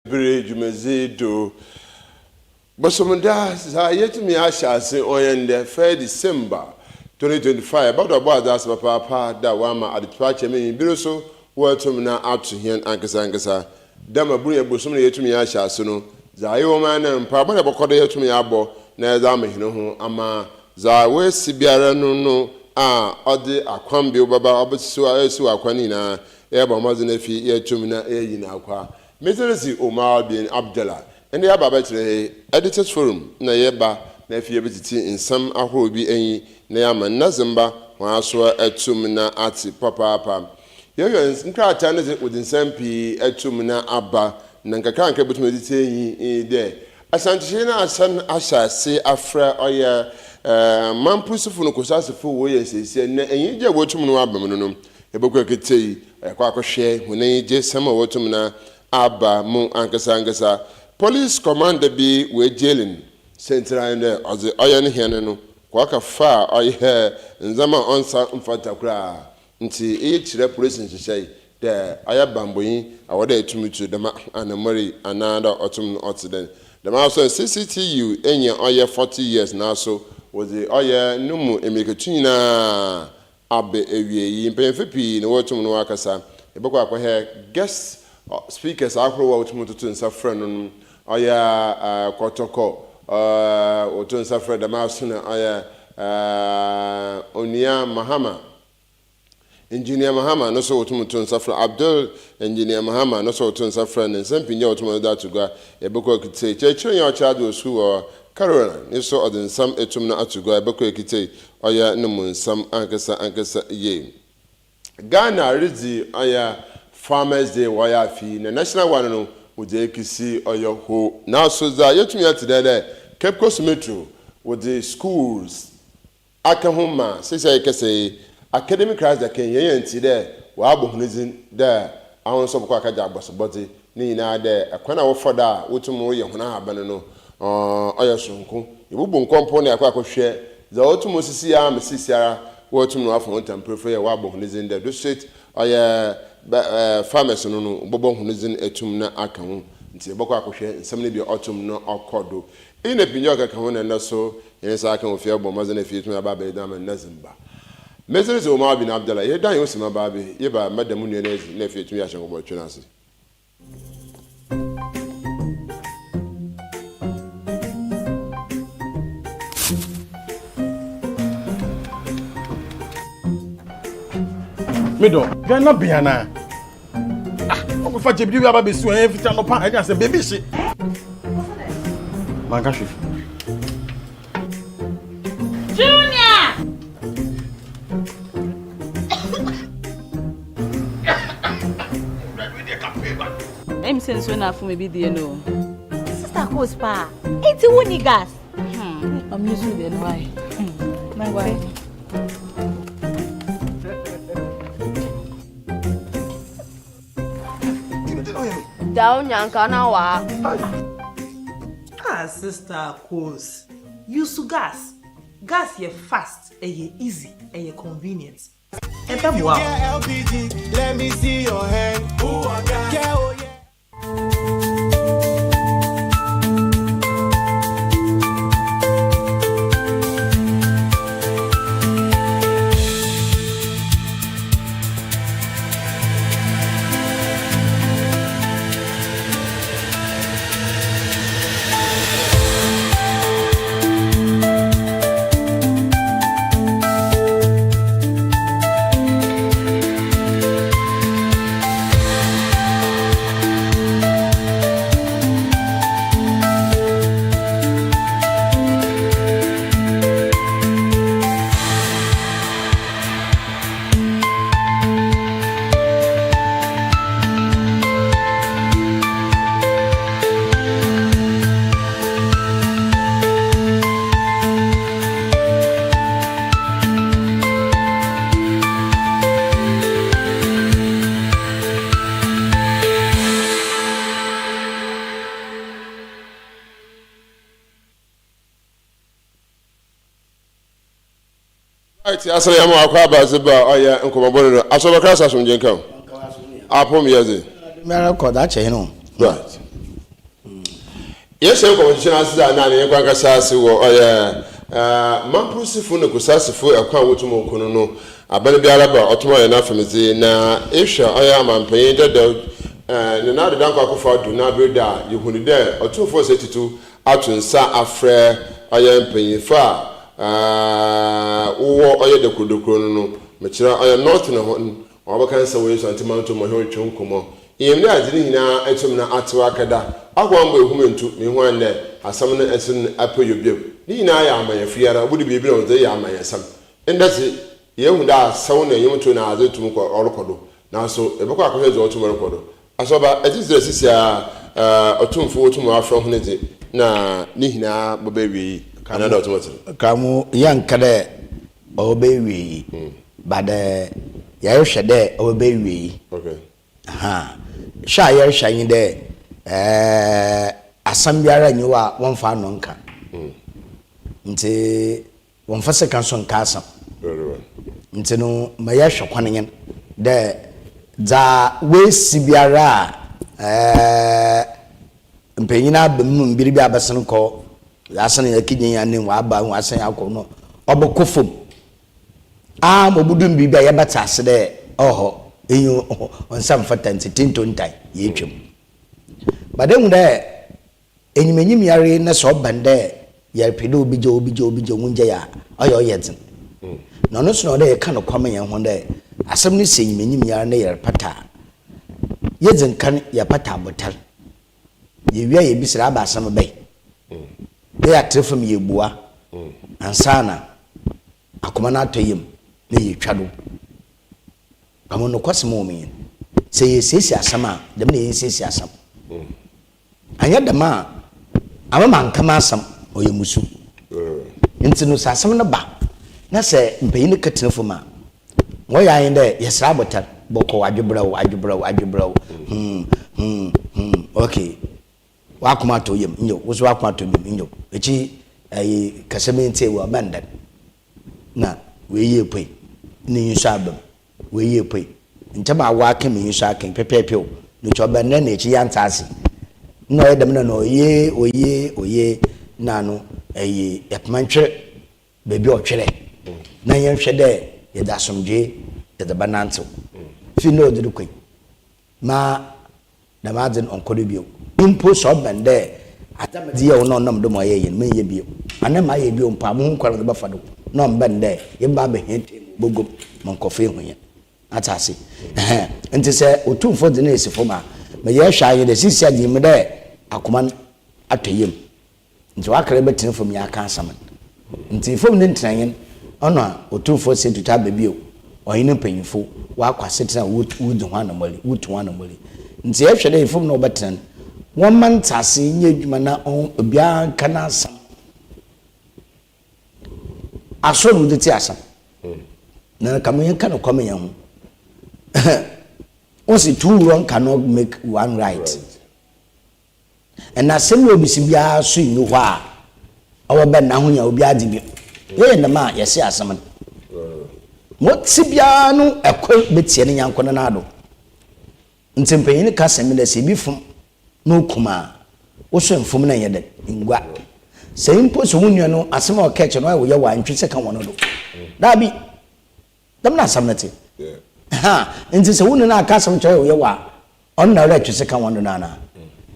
Bridge Mazido Bosomunda yet me asha say on the 3rd December 2025 about that's papa that one at the departure me biroso welcome na out to here ankasa dama buru bosom yet me asha so no za yo man mpa ba bokodo yet me abo na za mahino ho ama za we sibiara no ode akwambe baba obesu asu akwani na e ba mazo na fi yet me na eyi na akwa Mr. Omar Bin Abdullah and the Abba Editors Forum na yeba na fie betiti nsam ahoro bi enyi na yama nazamba wa so etum na ati papa yeyo nkrata na within sampi etum na aba na nkaka nka betum editi enyi de asantehye na asan ashase afra oya mampusufu no kosasefo wo yesese na enyi je wotum no aba no ebekwa ketei yakwa akohwe hunan je sama wotum na Abba mu ankasa police commander bi we jailing central there oze oyen hene no kwaka fa oye nzama onsa mfatakura nti e kire police nhyehyai de ayabamboyin awoda etumutu de ma anamori anada otum otiden de ma so CCTU enye oye 40 years na so oze oye numu emeketuna abe ewie mpemfepi ne wotum no akasa ebekwa akwa guest speakers akro wa to nsafra no oya kotoko oto nsafra da masuna oya onia mahama engineer mahama no so oto nsafra abdul engineer mahama no so oto nsafra ne nsempinye oto da tuga ebekwa kite chechire ya charge osu o Carolina ne so odin sam etum na atuga ebekwa kite oya ne mun sam ankasa ye Ghana rizi oya Farmers Day waya fi na national one no with the ekisi oyo ho now so za yetumi atide Cape Coast Metro with the schools akahoma say kese academic class that can yen ti there wa abohunizin there awon so boko akaja agbosobodi ni na there akwana wo foda wotumu ye hona abane no oyo sonko ibubu nkompo na akwa akohwe za wotumu sisi ya mesisi ara wotumu afo temporary ya wa abohunizin there do straight oya farmers no bobo hunuzin etum na aka ho nti boko akohwe nsam ne bi otum no okodo ina pinyo ka ho na so yensa aka ho fie bo mazana fie tum aba ba da man nazimba Mr. Omar Bin Abdullah ye dan yosima ba be ye ba madam nu na fie tum ya hye go twena ase Mido, Ghana Biana. I'm going to be able to do everything. I just say, baby, shit. Mangashi. Junior! I'm saying so enough for me, dear. No. Sister Cospa, it's a winning gas. I'm using the why. My wife. Down Yankana wa. Sister Cos. Use gas. Gas ye fast, ye easy, ye convenient. And then wow. LPG, let me see your hand. Ooh, I got asale ya akwa abaziba oya nkomaboro no asobakra sasum jenka apom yeze me record a che no right yes e ko nchina asida na ne kwa kasa ase wo oye mapusifu ne kusasifu akwa wotumo kono no abane biara ba otomo ye na afemize na ehwa oye amampanyin dada ne na de danko akofa du na breda yehunu de otofo setitu atunsa afre oye mpanyin fa wo oye de kodokro no mechira oye north na ho obaka nsa wo so antimanto mo he otwe nkomo yemne adini hina etum na atwa kada agwambo ehumentu me hu ande asam na esin apoyobiem ni hina ya amanyafiara budi bibiri on ze ya amanyasam endase yehu da sawo na yemto na azetum ko orokodo na so ebeko akohwe ze otum orokodo asoba ejizire sisia otumfo otum afro ho neze na ni hina bobewi kanada otumotire kamu yankade obewi bade ya hwede obewi okay sha yer shanyi de asam biara nyi wa wonfa no nka nti wonfa se kan so nka asam very well nti no maya hwekwanyen de za we si biara mpanyina bam biribi abasen ko asan ya kinyan ne wa aba wa asan akọ no obokofom mobudum biribi ya bata ase de oho enyo onsam fatanti tintontai yetwem bademu de enyimanyim yare na so bande ya pede obije munje ya ayo yedin no no so de ka no kwama yan ho de asem ni senyimanyim yare na yare pata yedin kan ya pata botal ye wia ye bisira ba asem bai ya trefam ye bua ansana akoma na atoyem na ye twado kamo no kwasemo mi se yesesi asama dem na yesesi asam anya dama amama nkama asam oyemusu nti no asam na ba na se mpanyin katenefo ma wo ya yin de yesra botar boko adwebrawo okay wa kuma to yem nyo wo so wa kuma to yem nyo echi kasementi wa banda na we ye pwe ni yusa abam we ye pwe ntaba wa ka me yusa kan pepepe no choba na na echi yantase no edem na no oye na no epmantwe bebi otwere na yen hwede ye dasomje ye da bananto fi no de kwen ma na madin onkode bio impo so bende atamadi ye no nam do mo ye yen me ye bio anama ye bio mpa mo nkwara ba fado no mbende ye ba be hete bogom monkofe hunya atase nti se otumfo de na esifo ma me ye hwa ye de sisia di me de akoma atoyem nti wakare betin fom ya kan saman nti fom ne ntranyen ono otumfo se tuta babio oyine panyifo wakwase tena wudu hwana mali wutu hwana mali nti ye hwe de fom no betin won man tase nye adwuma na obia kana asam aso no de ti asam na kamen kana kwame yan ho once two wrong cannot make one right and na sem obi si bia so inu ho a awo ben na ho nya obi adi bi ye na ma yesi asam mo ti bia no ekọ betie ne yanko na ado ntimpanyin ka sem da se bi fom no kuma wo so mfom na yede ngwa se impo so wunua no asem o catch no awo ye wa ntwe se ka wono do da bi dam na asam na ti nti se wunu na aka asem twa ye wa on na re twe se ka wono na na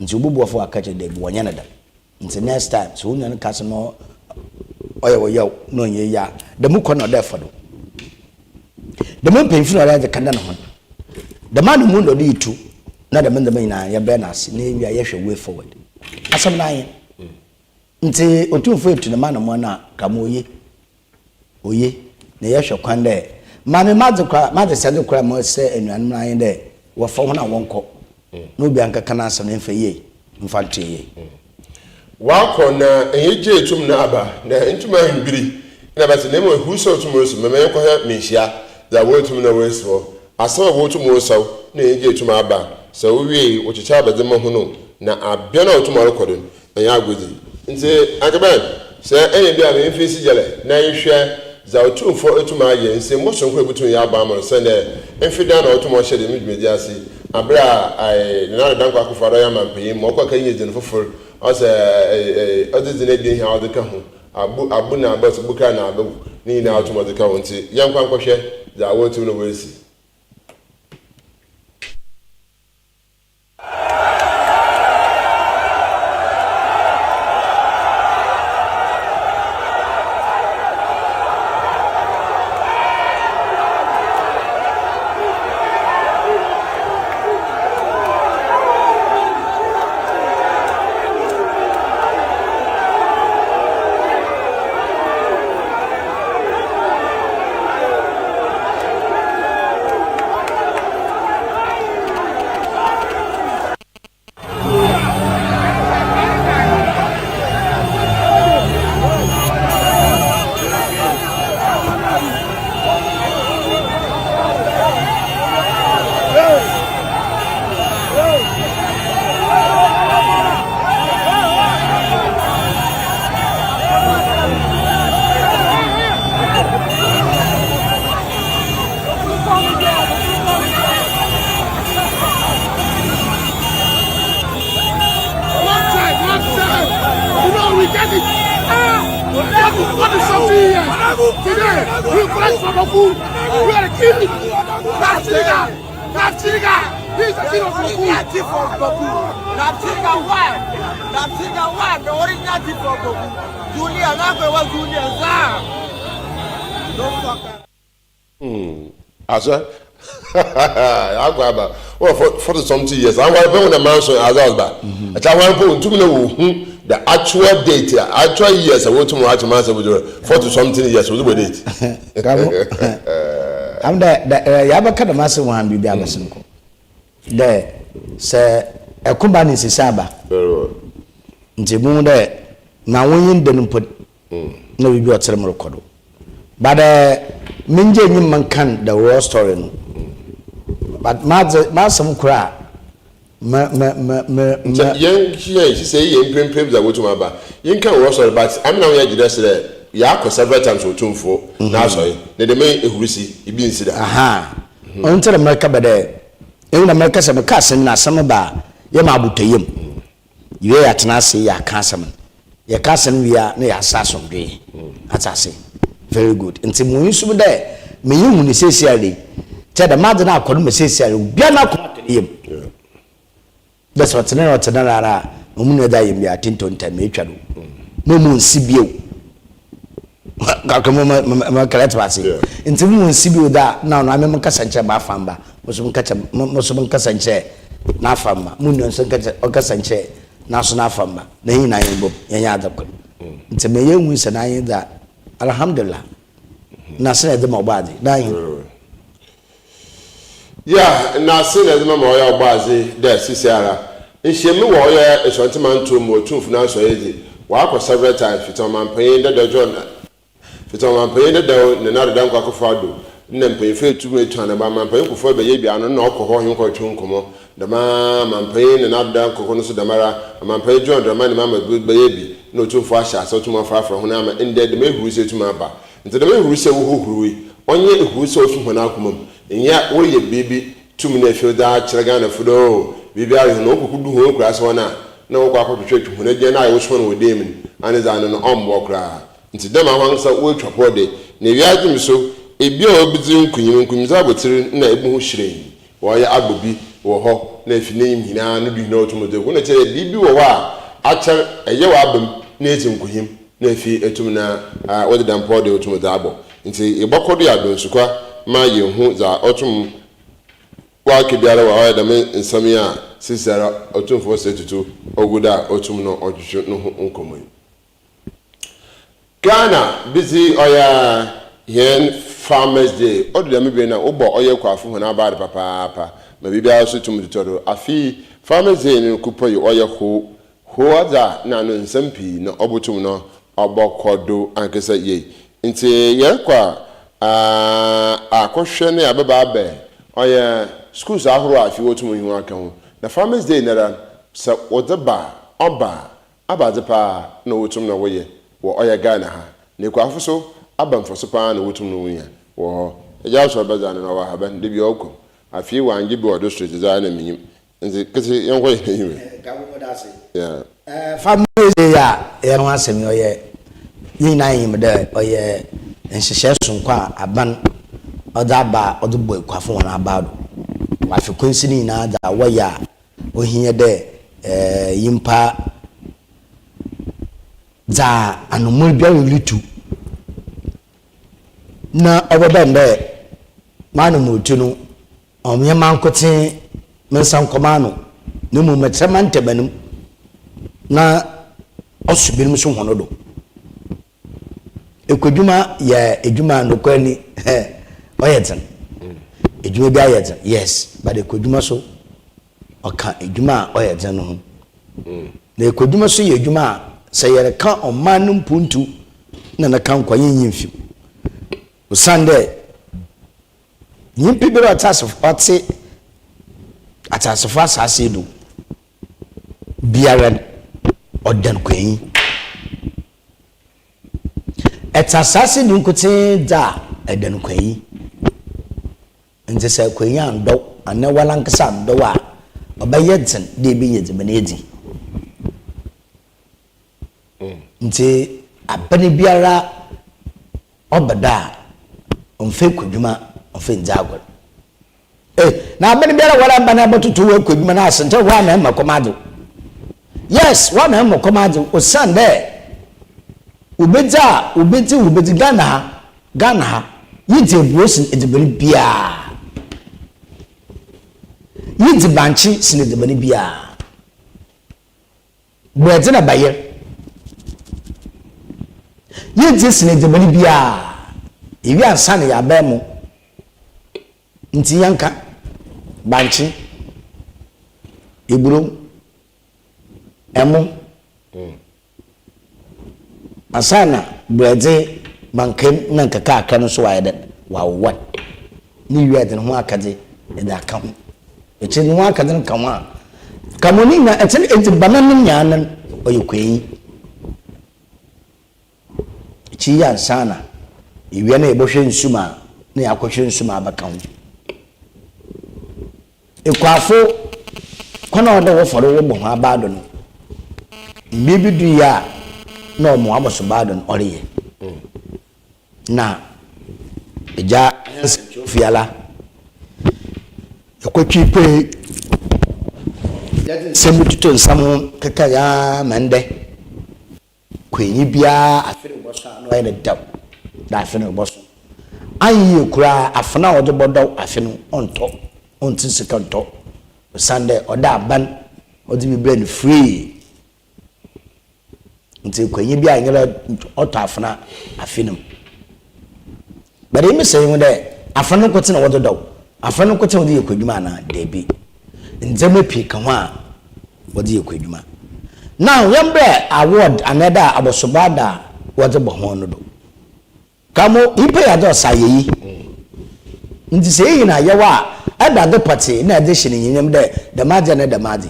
nti obubuofo aka che de bi wonya na da nti next time so wunu na ka asem no oye no ye ya da mu kono da fado da mun penfi na da kan na ho da ma mu no di tu na da menda na ya be na se na ewia ye hwe way forward asam na ye nti otumfo etu na ma na mo na ka mo oye na ye hwe kwan de ma me madze sade kura mo se enuan na ye de wo fa ho na wonko no obi anka kana asam na mfa ye mfa tue ye wako na eyeje etum na aba na ntuma hibiri na base na mo ehuso otum so me ko he mehia da wo etum na wo so asawa wo otum so na eyeje etum aba so wie wo chicha abade mo ho no na abia na otum record na ya agodi nti akaban se enye bia me mfisi jele na yehwe za otumfo etum aye nse mo sonko ebutun ya aba mo se na mfida na otum o hye de medwedi ase abra ai na danko akofaro ya mampe mo kwa kan ye jenu fofor ɔsɛ ɔde dze na bi hia ɔde ka ho abu na abas buka na abu ni na atom ɔde ka ho nti yɛn kwan kɔhwɛ dza wotum no wɔsi Asa, agba well for some years. I'm going to mention as ba. I tell one point the actual date, actual years. I want to watch my answer with 40 something years. We'll do it. I'm the Yabaka the master one be Abasinko. There, sir, a company is Saba. Ntimu there, now when didn't put no be a ceremony record. But Minje man can the war story. But Master cry. Young she say young prim that go to my bar. You can war story, but I'm now yesterday. Yako several times or two for now. Sorry, they may receive it being said. Aha, until America, but there, in America, some cousin, na some bar, Yamabutayim. You are at Nasi, ya cousin. Your cousin, we are near Sasson Day. As I say. Very good. Until we should be there, me you necessarily tell the mother now couldn't necessarily be not come to him. That's what's another Mumuna Dayim, ya Tinton Tamichadu. No moon Sibio. Until we see that now, I'm a Cassancha Bafamba, Muslim Cassanche, Nafamba, Munion Casanche, National Famba, Nina Bob, Yadako. Until me young wins and I that. Alhamdulillah. Nasina de mobadi. Yeah, Nasina de Moya Bazi, there, Sisara. In Shemi Warrior, a sentiment to more two financial easy. Walk several times, Fitoman paying the John. Fitoman paying the down, another damn cockafado. Then pay fair to me to an about paying for baby and no alcohol, you call Chunkomo. The man paying another damn coconuts of the Mara, a man pay John, the man, mamma, good baby. No too far shots or too much far from Honama, and dead the man who say to my bar. And to the man who say who grew, only who saw from Honakumum, and yet, oh, ye baby, 2 minutes for that, Chagana Fudo, Bibi, no could do home grass one. No copper church when again I was one with Damon, and is an walker. And to them, I want some work for body. Neviatim so, a beer between Queen Kumzabu, neighborhood shrine, while Abubi or Hawk, if you name him, I know to the one I tell you, a Achar a year album, native with him, Nefi, Etumina, other than Podi to Madabo. Into a Bocodi album, Suka, my young who's our autumn. Walk the other the men in Samia, Sister, autumn for 32, or Guda, autumn or should no uncommon. Ghana, busy or yen Farmers Day, or the maybe now, or your craft when I bad papa, maybe also to me to total. A fee, Farmers Day in Cooper, or your who. Hoada na no nsampi na obotum no obokodo ankesa ye nti ye kwa akohwe ne ababa abe oye schools ahoro afi wotum hiwa aka ho na Farmers Day nara sa odeba oba abadepa na wotum na woye wo oye Ghana ha ne kwa afoso abamfoso pa na wotum no wuya wo eja so baza na wa haba de bi okọ afi wanje bi odo street za na minyim nti kete yenkọ yehiwe yeah family ya no asemi oye yin na yin de oye nhihye sonkwa aban odaba odbo ekwafo won abado wa fi konsini na da waya ohiye de yimpa za anomul bia litu na obebende manu mutunu omye mankote mensan komano ne mu metremante banum na osubirmu so hono do ekwaduma ya eduma no kwani oyeten eduma bia yeten yes but ekwaduma so oka eduma oyeten no na ekwaduma so ye eduma sayere ka omanum puntu na kan kwanye nyimfi usande nyimpi biro atasofo asase do biara odan kwen etasase ni nkote da edan kwen nti se kwen ando ana walankasa ando wa obayedzen de bi yedzebene edi nti abane biara obada onfe kwadwuma onfe nzagwa na abane biara wala bana batutu we kwadwuma na asente wa na makomado yes wa na makomado osande ubeti Ghana yiti brosin edibani bia yiti banchi sin edibani bia brete na bayer yiti sin edibani bia iwi ansane ya bemu nti yanka banchi iburu emu asana brede bankem na nkaka aka no so wayede wawo ni wiade no akade eda aka eche no akade no kama kamoni na eche enti banan nyanan oyekwen chi ya sana iwi na ebohwe nsuma na yakohwe nsuma abakan ekwafo kono odo wo foro wo bo ha abado no bibidu ya na omo aboso bado no oriye na eja fiala yakotwi pe semu tuto nsam kaka ya mande kwenyi bia afere boso no ene daw da afere boso ayi kura afana odo bodo afenu onto onti sekanto Sunday oda ban odi bi brain free nti kwenye bia nyela oto afana afinum but ime say de afana kote na wodo daw afana kote wodi ekwadwuma na debi nzeme pi kan ho a wodi ekwadwuma now yambre award another abosobada wodi bo no do kamo ipe ya do sayeyi nti say na yewa ada the party na de hye nyem de the maja na the maji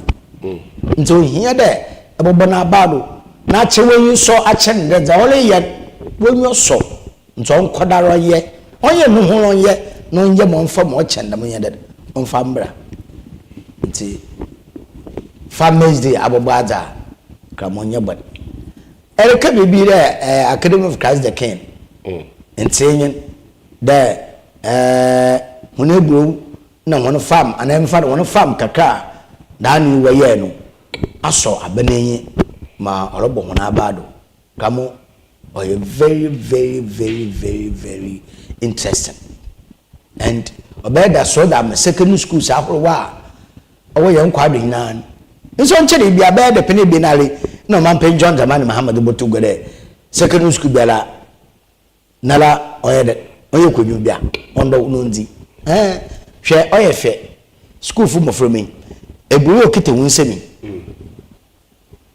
nti ohia de abobo na abado na chewe so achen de za ole ye wonyo so nto nkodaro ye onye no ho ye no nje mo mfa mo chen dem ye de mfa mbra nti Farmers Day abobaza kramonye bod ereka bibi de Academy of Christ the King nti yen de hunebro na wono farm ana mfa wono farm kaka dani waye no aso abanenye ma orobo hono abado kamo oye very very very very very interesting and obeda so that my secondary school sapwa owo ye nkwa do hinan nso nchede bia be de pene bi nale no man pen John Dramani Muhammad Botu gode secondary school biala nala oye de oye kodwu bia ondo no ndi hwe oye fe school fu mo from me eburu okite wunsemi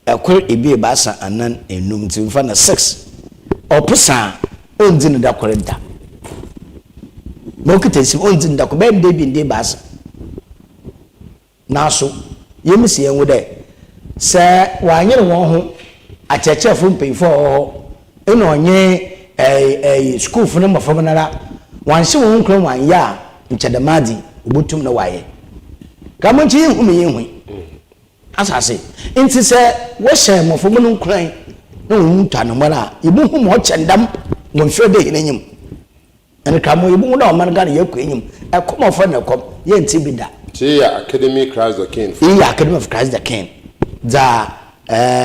akwer ebi basa anan enum ti mfa na 6 opusa ondi no da korenta mo kite sim ondi no da ko be bi ndi basa naso yemisi enwo de se wanyere won ho acheche fu mpefo ho eno onye school fu no mo fo nara wanhye won kro wan ya nchedamadi obotum na waye kamonchi hu me yehu asase nti se wo hye mofo no nkran na wo twa no mara ibu hu mo chendam mo mfre de hinenyim ene kamo ibu hu na o man ga na yakọ enyim e komofo na kom ye nti bi da ya Academy Christ the King ya Academy of Christ the King za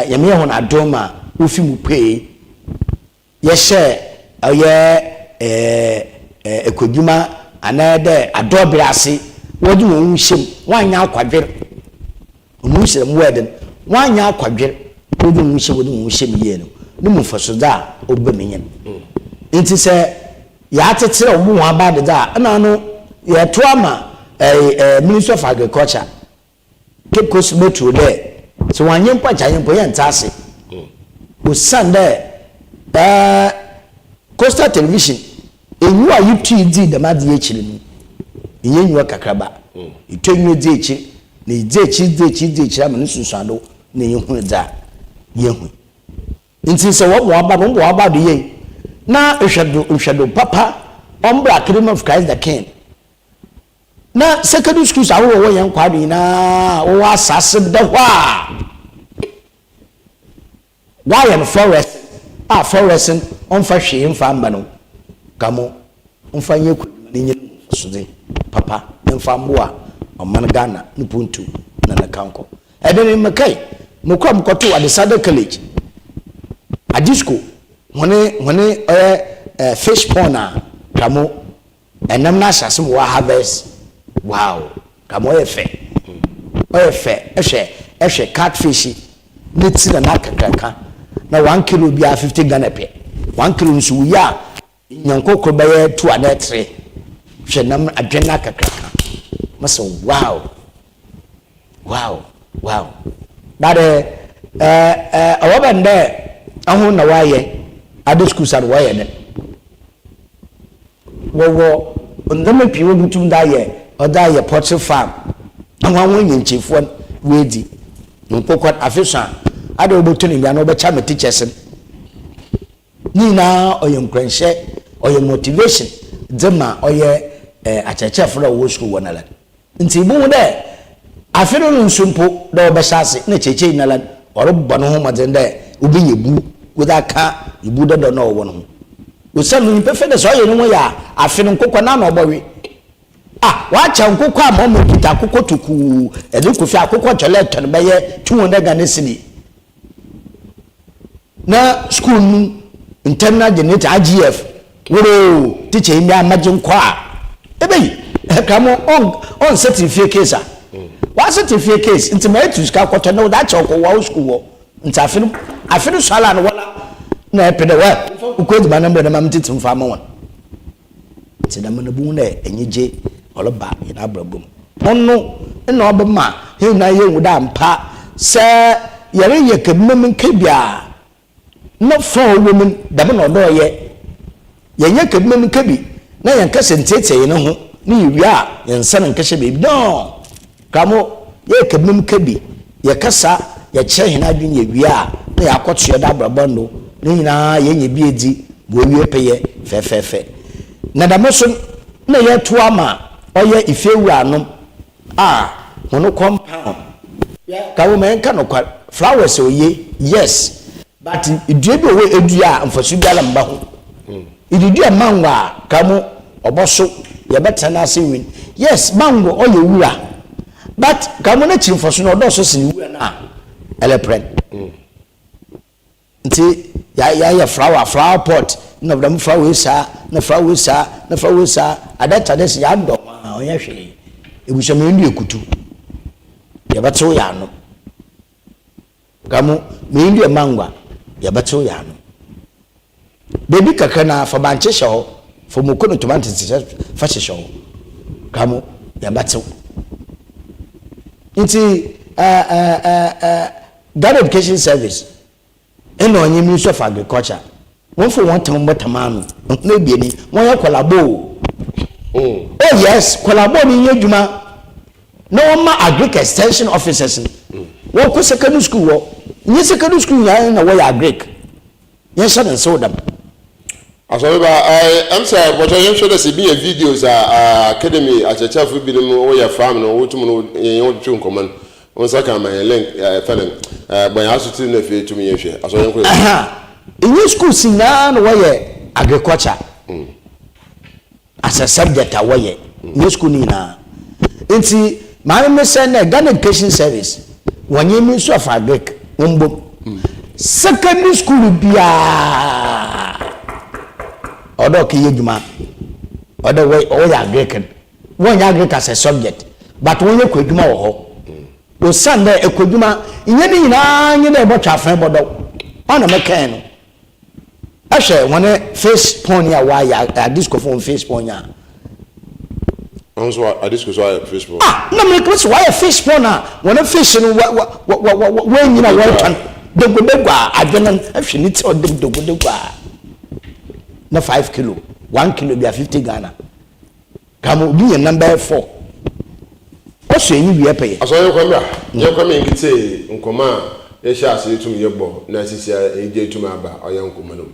yame ho na doma ofi mu pe ye hye oye ekoduma anade adobere ase wodi won hyem wanya akwadwer won hyem weden wanya akwadwer wodi won hyem ye no ne mu faso da obamenyen nti se ya tetere omo ho abade da na no ye to ama Ministry of Agriculture Cape Coast Metro there so wanye mpa chaye mpo ye ntase o sande Coastal Television enyu a UTD de made echire ni enyu kakraba itenyu de echi na de echi ama nsusuado na yehu da yehu nti se wo aba do ye na ehwedo papa ombra Academy of Christ the King na secondary schools awo wo yan kwado na wo asase da hwa why am forest forest on fa hwe mfa mba no kamo mfa nye ni nye sude papa mfa mboa oman Ghana ni puntu na kanko edeni mekai mukwa mkoto adesade college adisco hone fish pond kamo enam na asase wo harvest wow kamo efe ehwe catfish ni tira na kakaka na 1 kilo bia 50 Ghana pe 1 kilo nsu ya nyankoko baye 2 and 3 hwe nam adwena kakaka masa wow dare awabande ahu na waye adisku sar waye ne wo ndame piwo butum da ye oda ye poultry farm anwa nyenchefo wedi nkokot afisa ade obotuni bia no becha me teachers ni na oyem kwenhye oyem motivation dema oye achechefo na wo school wonala nti bu de afiro nsumpo da obeshase na cheche inala orobo no ho madende obi yebu wodaka ibu dodo na owo no osanu ni pefe de so ye no ya afiro nkokwa na obowe wacha nkokwa amomo kita akoko tuku ede kofi akoko toilet no beye 200 Ghana cedi na school nu internal generator AGF woro teacher imi amagin kwa ebe kamo on certificate case wa certificate case nti ma etu ska kwato na da cha ko wa school wo nti afiru sala no wala na epede wa ko di banam da mam titim fa ma won nti da mana bu na enyeje oloba ina abrabum onno na obama he na ye wuda mpa se yare ye kemem nkebia no for women da na odo ye yenye kemem nkebi na yanka sentete ye no ho ni wia yensa nkehye bebi no kamo ye kemem nkebi ye kasa ye kye hena adwin ye wia na yakoto ye da abrabando ni na yenye bi edi bo wie peye fefefe na da meso na ye to ama oye ifewu anom hono compound kawo men ka no kwa flowers oye yes but idue bi owe edua amfasu biala mba ho idue mango kamo oboso ye betana ase win yes mango oye wura but kamo na chimfasu no odo so sini wura na elepren nti ya flower pot na bram flowers na flowers adata des ya ndo oya hwe ebuso me ndu ekutu ya bato ya no kamo me ndu mangwa ya bato ya no bebi kaka na fa banche show fo mokono tomatoes fa show kamo ya bato nti that education service eno onye Ministry of Agriculture won for one time botamanu na bieni won ya collabo oh yes collabo ni yeduma no ma agric extension officers won ko secondary school wo ni secondary school ya na wo ya agric yen sha den so dem aso ba am say but yen show the be videos academy achechafu bi no wo ya farm no wo tum no yen wo tun common on saka my link fellow by asu to na fe to me hwe aso yen ko in school sina no why agriculture as a subject away in school ni na nti my send Ghana Education Service when you miss of agric secondary school bia odo ke yeduma odo way all agric one agric as a subject but when you kwaduma wo ho o sanda ekwaduma inye ni nyina nye na ebotwa afan bodo ona mekan no ahwe one face pon ya wa ya disco phone face pon ya onso a disco so a face pon na me ko so why face pon na one fish no wa nyina wa tan dogodogwa adwenan ahwe ni ti dogodogwa na 5 kilo 1 kilo be 50 Ghana kamo bi number 4 oso enyi wi epeye aso ye kwa me ngite nkoma ye sha ase tum ye bo na sisi eje tum aba oye nkoma no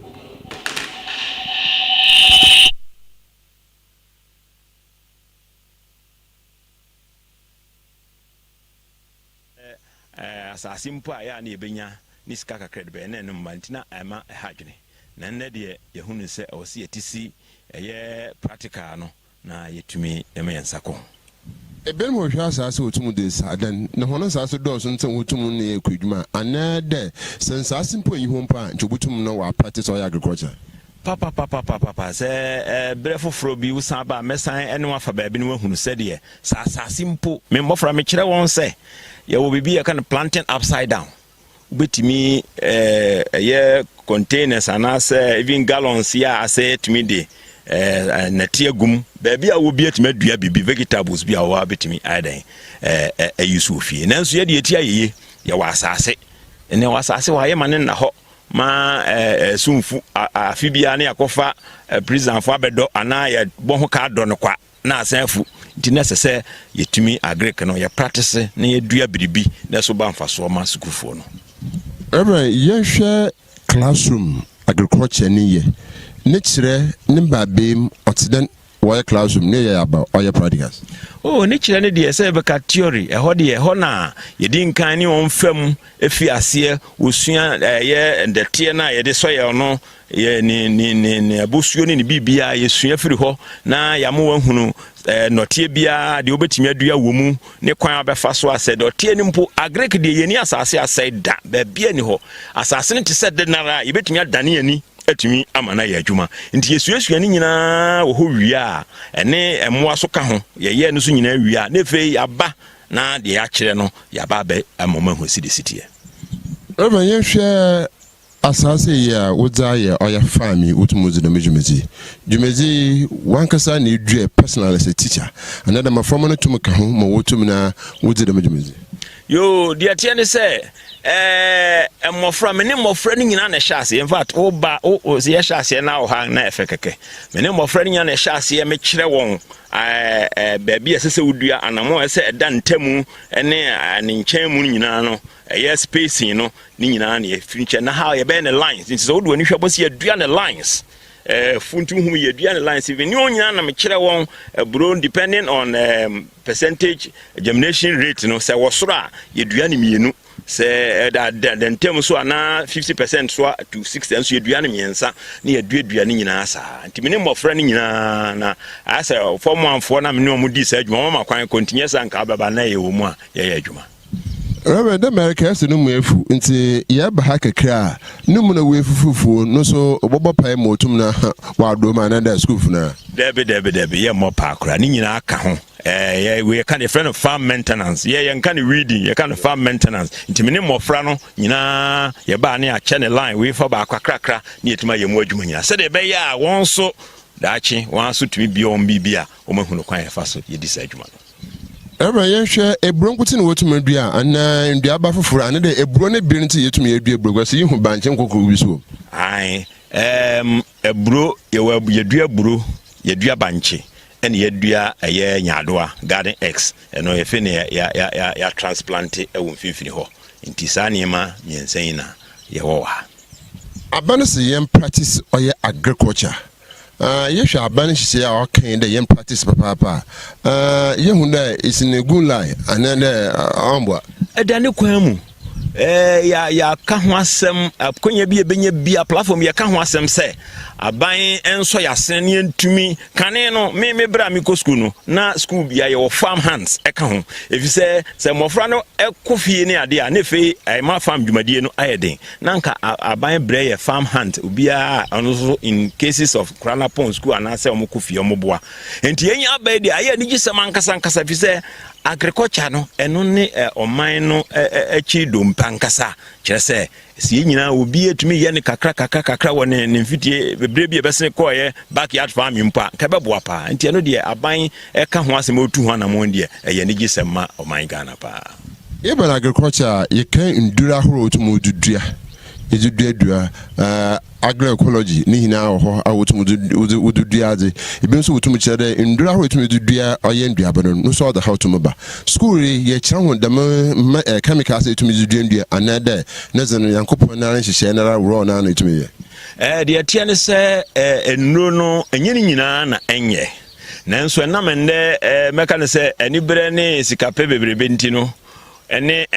asase mpo a ya na ebenya ni sika kakred be na enum mantina ama hadwene na nne de ye hunu se o se yetisi eye practical no na yetumi emeyansako ebe mo hwa asase otum de sadan na hono asase do so nten otum na ye kwadwuma anade sensase mpo yi ho mpa nchobutum no wa practice oil agriculture papa se brefo fro bi usan ba mesan ene wafa ba bi ne wahunu se de asase mpo me mbofra me kire won se ye wo bibi ya kan planting upside down ubetimi ye containers anase even gallons ya ase tumi de na tiagum baby a wo bi atimi adua bibi vegetables bi a wo abetimi adan ayusu ofie nanso ye de eti ayeye ye wa asase ene wa asase wa ye mane na ho ma sumfu afibia ne akofa prison fo abedo ana ye boho ka do no kwa na asanfu nti necessary yetumi agric no ye practice na ye dua biribi na so ba mfaso ma sukufo no ye hwe classroom agriculture ni ye ne kire ne babem otiden why classroom ne ye aba oye practicals ne kire ne de se be ka theory de na ye din kan ni on fam efi ase osua ye ndete na ye de soye no ye ni abusuo ni bibia ye sua firi ho na ya mo wahunu notie bia de obetimi adua wo mu ne kwan abefa so ase de otie ni mpo agric de ye ni asase ase da ba bia ni ho asase ne te se de nara ye betimi adane ani atumi amana ya adwuma nti yesuasua ni nyina wo ho wia ene emoa so ka ho ye no so nyina wia na fe aba na de ya kire no ya ba ba amoma ho sidisitie ye hwe asase ya udzaye oya fami utumuzi na jumezi wankasa ni due personal as a teacher another my former no tumka ho mo wotum na wudzi na jumezi yo dia tie ne se emofra me ne mofra ni nyina na hyase in fact oba o se hyase na o ha na efekeke me ne mofra ni nyina na hyase me kire won baby asese wudua anamo ese eda ntamu ene ne nchen mu nyina no yes spacing no ni nyina na efrinche na how ye be ne lines nti so do ni hwebo se yadua ne lines funtu hum yadua ne lines even ni onyina na me kire won bro depending on percentage germination rate no se wosora yadua ne mienu se the ntem so ana 50% so to 60 so yadua ne miensa na yadua ne nyina sa nti me ne mofra ne nyina na asa form amfo na me ne omudi sa adwuma ma kwan continuous anka baba na ye wo mu a ye adwuma Reverend America is no mwefu nti ya ba ha kakra numu na wefufufu no so obobo pai motum na wado ma na da school na debe ye mo pa akra ni nyina aka ho we can a friend of farm maintenance ye can reading ye can farm maintenance nti me ne mofra no nyina ye ba na a channel line we for ba akrakra ni etima ye mo adwuma nyina se de be ya won so daachi won so tumi biom bibia o mahunu kwan ye fa so ye disa adwuma no ye hwe eburo nkuti na wotum adua ana ndua ba foforo ane de eburo ne bi nti yetum ye adua eburo kwase yihu banche nkoko wi so ai eburo ye dua eburo ye dua banche ene ye dua ye nyadoa garden x eno ye fe ne ya transplant ewo mfimfini ho nti sa niema nyensan na ye wo ha abane se ye practice oye agriculture Yes, I banish say our kind the practice papa. Yehunda is in a good lie, and then Ambwa. Dani kwemu. Ya ka ho asem akonya bi ebenye bi a platform ya ka ho asem se aban enso ya sen ne ntumi kane no me bra mi ko school no na school bia ye farm hands e ka ho efi se mofra no ekofie ne ade a ne fe ma farm dwumadie no ayeden na nka aban bra ye farm hand obia ono in cases of krana pon school anase omokofie omoboa enti yen abai de aye ni gisem ankasa fi se agriculture no eno ne oman no echi do mpankasa kire se si nyina obi etumi ye ne kakra wone ne mfitie bebre bi ebese koye backyard farming mpa ka beboa pa nti eno de aban eka ho asem otu ho na mo de ye ne gisem ma oman Ghana pa Even agriculture you can endure horo to mo dudua edudua agroecology ni hina ho awotumu ududuade ebi nso wotumu kire de ndura ho wotumu dudua oye nduaba no so the how to mba school ye kire ho dem chemicals wotumu dudua anade nezeno yankopon na nhihye na raw na wotumu ye de atia ne se enuro no enyini nyina na enye nanso enamende meka ne se enibre ne sikape bebrebe ntino ene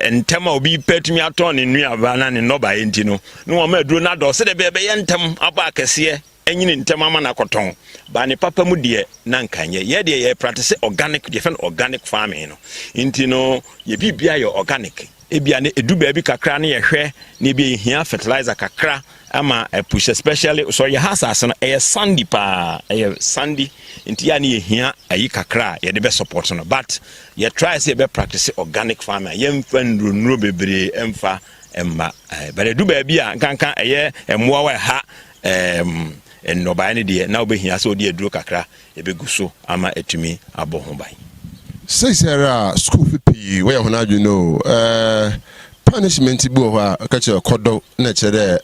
entema obi petumi aton ne nuaba na ne noba entino no o ma duro na do se de bebe yentem aba akese enyini ntema ma na koton ba ne papa mu de na nkanye ye de ye practice organic different organic farming no intino ye bibia ye organic ebia ne edu ba bi kakra ne ye hwe ne bi hia fertilizer kakra ama push especially so ye hasas no e sandy pa e sandy inti ya ne ye hia ayi kakra ye de be support no but ye try say be practice organic farming ye mfa nduro bebre emfa emma but edu ba bi a kankan eye emwa wa ha no ba ne de na obehia so de eduro kakra e be guso ama etumi abo ho ban say Sarah school fee where hona you know punishment bi ho a ka che kodo na chere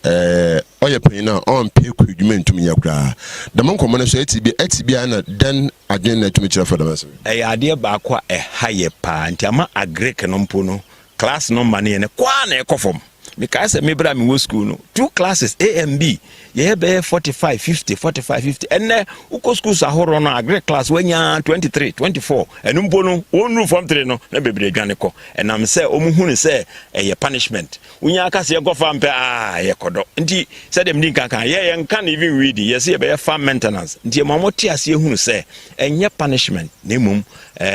oye pin na on pay kudwuma ntumi yakra da man komo na so etibi na dan adwen na tumi chere for the mess ade ba kwa haye pa nti ama agrek no mpo no class number ne kwa na ekofom because me bra me wo school no 2 classes A and B ye be 45 50 enne uko school ahoro no agree class wanya 23 24 enu mpo no wonu form 3 no na bebre dwane ko enam se omuhunu se ye punishment unya aka se go farm pe ye kodo nti se dem din kankan ye nkan even read ye se be farm maintenance nti mamoti ase ehunu se enye punishment nemum